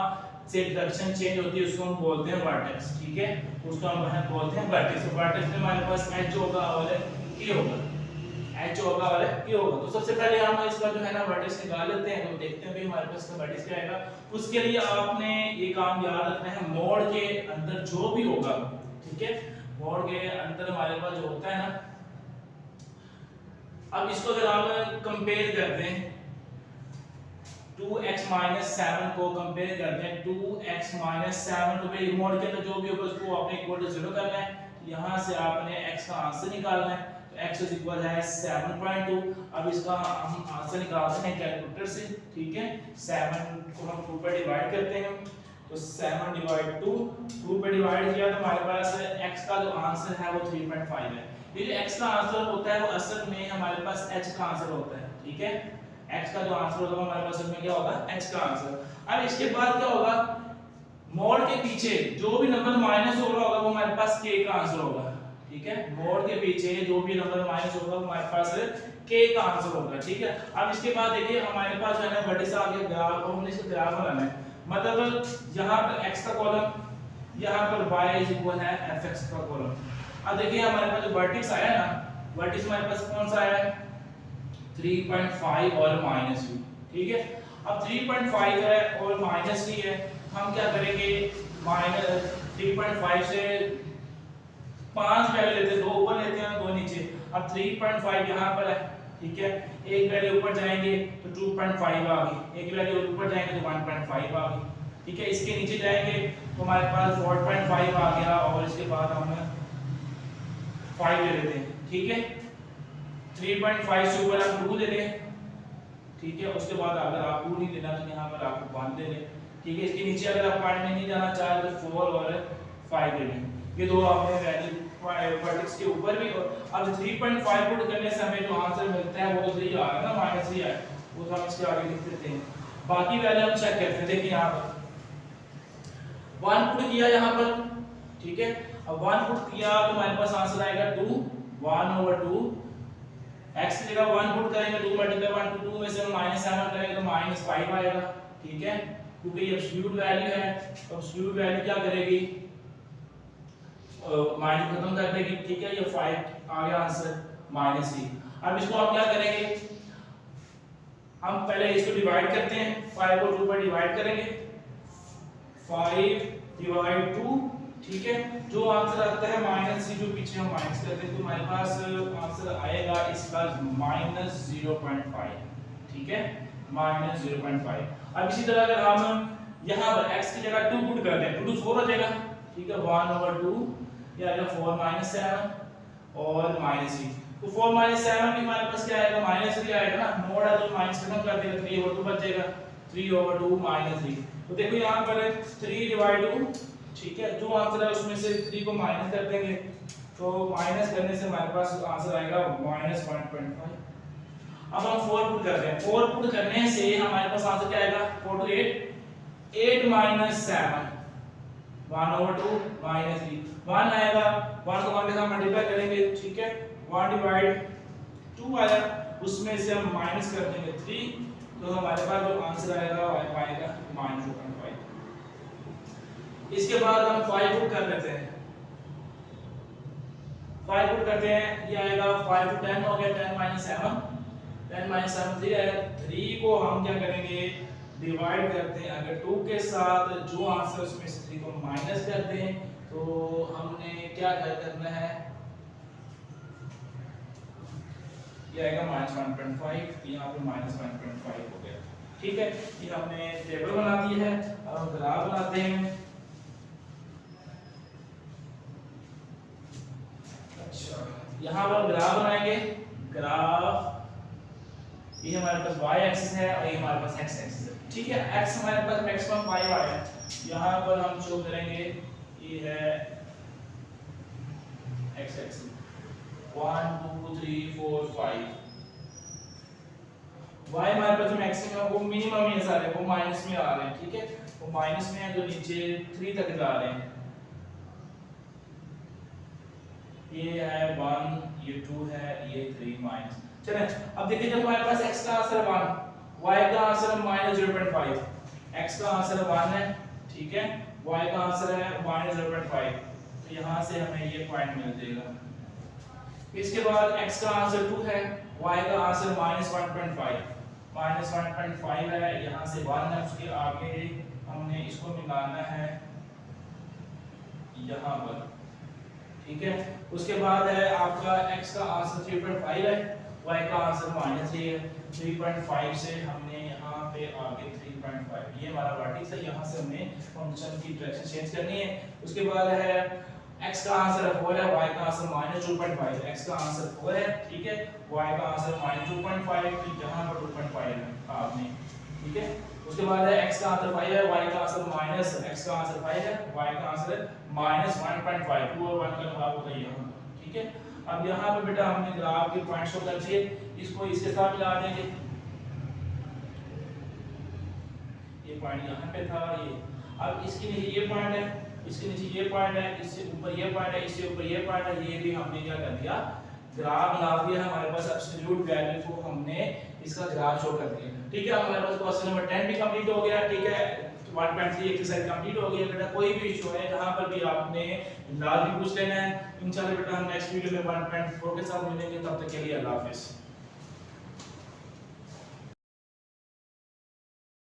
से डायरेक्शन चेंज होती है उसको हम बोलते हैं वर्टेक्स, ठीक है। उसको हम बोलते हैं वर्टेक्स। तो वर्टेक्स में हमारे पास h होगा और k होगा, h होगा और k होगा। तो सबसे पहले हम इसका जो है ना वर्टेक्स निकाल लेते हैं, तो देखते हैं भाई हमारे पास इसका वर्टेक्स क्या आएगा। उसके लिए आपने ये काम याद रखना है, मोड के अंदर जो भी होगा, ठीक है, मोड के अंदर हमारे पास जो होता है ना, अब इसको अगर हम कंपेयर करते हैं 2x - 7 को कंपेयर करते हैं 2x - 7, तो भाई मोड के अंदर जो भी होगा उसको आपने इक्वल टू 0 करना है। यहाँ से आपने x का आंसर निकालना है, तो x इज इक्वल है 7.2। अब इसका हम आंसर निकालते हैं कैलकुलेटर से, ठीक है। 7 को हम 2 पे डिवाइड करते हैं, तो 7 / 2 पे डिवाइड किया तो हमारे पास x का जो आंसर है वो 3.5 है। ये जो x का आंसर होता है वो असल में हमारे पास h का आंसर होता है, ठीक है। x का जो आंसर होगा हमारे पास में क्या होगा, h का आंसर। अब इसके बाद क्या होगा, मोड के पीछे जो भी नंबर माइनस हो रहा होगा वो हमारे पास k का आंसर होगा, ठीक है। मोड के पीछे जो भी नंबर माइनस होगा वो हमारे पास k का आंसर होगा, ठीक है। अब इसके बाद देखिए हमारे पास जो है वर्टिस आ गया ग्राफ, और हमने इसका ग्राफ बनाना है। मतलब यहाँ पर x का कॉलम, यहाँ पर y इज इक्वल है fx का कॉलम। अब देखिए हमारे पास जो वर्टेक्स आया ना, वर्टेक्स हमारे पास कौन सा आया है 3.5 और -v, ठीक है। अब 3.5 है और -v है, हम क्या करेंगे -3.5 से 5 वैल्यू लेते हैं, 2 ऊपर लेते हैं 2 नीचे। अब 3.5 यहाँ पर है, ठीक है, एक वैल्यू ऊपर जाएंगे तो 2.5 आ गई, एक वैल्यू ऊपर जाएंगे तो 1.5 आ गई, ठीक है। इसके नीचे जाएंगे तो हमारे पास 4.5 आ गया और इसके बाद हम 5 ले लेते हैं, ठीक है। 3.5 से ऊपर आप 2 ले लें, ठीक है। उसके बाद अगर आप 2 नहीं लेना तो यहाँ पर आप 1 ले लें, ठीक है। इसके नीचे अगर आप पॉइंट में नहीं जाना चाहे तो 4 और 5 ले लें। ये दो आपने वैल्यू वर्टेक्स के ऊपर भी। अब 3.5 पुट करने से हमें जो आंसर मिलता है वो तो 3 आ रहा है ना, -3 है, वो तो हम इसके आगे लिख देते हैं। बाकी वैल्यू हम चेक करते हैं। देखिए यहाँ पर 1 पुट किया यहाँ पर, ठीक है। अब 1 पुट किया तो हमारे पास आंसर आएगा 2, 1/2। x की जगह 1 पुट करेंगे, 2 × 1 तो 2 में से हम -7 करेंगे तो -5 आएगा, ठीक है, क्योंकि ये एब्सोल्यूट वैल्यू है। तो एब्सोल्यूट वैल्यू क्या करेगी, माइनस खत्म कर देगी, ठीक है। ये 5 आ गया आंसर -3। अब इसको हम क्या करेंगे, हम पहले इसको डिवाइड करते हैं, 5 को 2 पर डिवाइड करेंगे, 5/2, ठीक है। जो आंसर आता है -3 जो पीछे हम माइनस कर दें तो हमारे पास आंसर आएगा इसका -0.5, ठीक है, -0.5। अब इसी तरह अगर हम यहाँ पर x की जगह 2 पुट कर दें तो 2 4 हो जाएगा, ठीक है, 1/2 ये आएगा 4 - 7 और -3। तो 4 - 7 भी हमारे पास क्या आएगा, -3 आएगा ना, मोड है तो माइनस खत्म कर देगा, 3/2 बच जाएगा, 3/2 -3। तो देखो यहाँ पर 3/2, ठीक है, जो आंसर है उसमें से 3 को माइनस कर देंगे तो माइनस करने से हमारे पास आंसर आएगा -1.5। अब हम 4 पुट करते हैं, 4 पुट करने से हमारे पास आंसर क्या आएगा, 4 to 8, 8 - 7, 1/2 -3, 1 आएगा, 1 को 1 के साथ मल्टीप्लाई करेंगे, ठीक है, 1/2 आया, उसमें से हम माइनस कर देंगे 3 तो हमारे पास जो आंसर आएगा वो आएगा -2.5। इसके बाद हम 5 पुट कर लेते हैं, 5 पुट करते हैं, ये आएगा 5 to 10 हो गया, 10 - 7, 10 - 7 3 आएगा। 3 को हम क्या करेंगे, डिवाइड करते हैं, अगर 2 के साथ जो आंसर उसमें से 3 को माइनस कर दें तो हमने क्या करना है, ये आएगा -1.5, यहाँ पे -1.5 हो गया, ठीक है। ये हमने टेबल बना दी है। अब हम ग्राफ बनाते हैं। अच्छा, यहाँ पर ग्राफ बनाएंगे, ग्राफ ये हमारे पास y एक्सिस है और ये हमारे पास x एक्सिस है, ठीक है। x हमारे पास मैक्सिमम 5 आया है, यहाँ पर हम शो करेंगे, ये है x एक्सिस 1 2 3 4 5। y हमारे पास जो मैक्सिमम है वो मिनिमम ये सारे वो माइनस में आ रहे हैं, ठीक है, वो माइनस में है, जो नीचे 3 तक जा रहे हैं, ये है 1, ये 2 है, ये 3 माइनस। चलें, अब देखिए जब हमारे पास x का आंसर 1, y का आंसर -0.5, x का आंसर 1 है, ठीक है, y का आंसर है -0.5, तो यहाँ से हमें ये पॉइंट मिल जाएगा। इसके बाद x का आंसर 2 है, y का आंसर -1.5 है, यहाँ से 1 है, उसके आगे हमने इसको मिलाना है यहाँ पर, ठीक है। उसके बाद है आपका x का आंसर 3.5 है, y का आंसर -3 है, 3.5 से हमने यहाँ पे आगे 3.5, ये हमारा वर्टेक्स है, यहाँ से हमने फंक्शन की डायरेक्शन चेंज करनी है। उसके बाद है x का आंसर 4 है, y का आंसर -2.5, x का आंसर 4 है, ठीक है, y का आंसर -2.5, तो यहाँ पर 2.5 है आपने, ठीक है। उसके बाद है x का आंसर 5 है, y का आंसर x का आंसर 5 है, y का आंसर -1.5, 2 और 1 का जवाब होता है यहाँ, ठीक है। अब यहाँ पे बेटा हमने ग्राफ के पॉइंट्स को कर दिए, इसको इसके साथ मिला देंगे, ये पॉइंट यहाँ पे था, ये अब इसके नीचे ये पॉइंट है, इसके नीचे ये पॉइंट है, इससे ऊपर ये पॉइंट है, इससे ऊपर ये पॉइंट है, ये भी हमने क्या कर दिया, ग्राफ बना दिया। हमारे पास एब्सोल्यूट वैल्यू को हमने इसका ग्राफ शो कर दिया, ठीक है। हमारे पास क्वेश्चन नंबर 10 भी कंप्लीट हो गया, ठीक है। 1.3 एक्सरसाइज कंप्लीट हो गई है बेटा। कोई भी इशू है जहां पर भी आपने लास्ट भी पूछ लेना है। इंशाल्लाह बेटा हम नेक्स्ट वीडियो में 1.4 के साथ मिलेंगे, तब तक के लिए अल्लाह हाफिज़।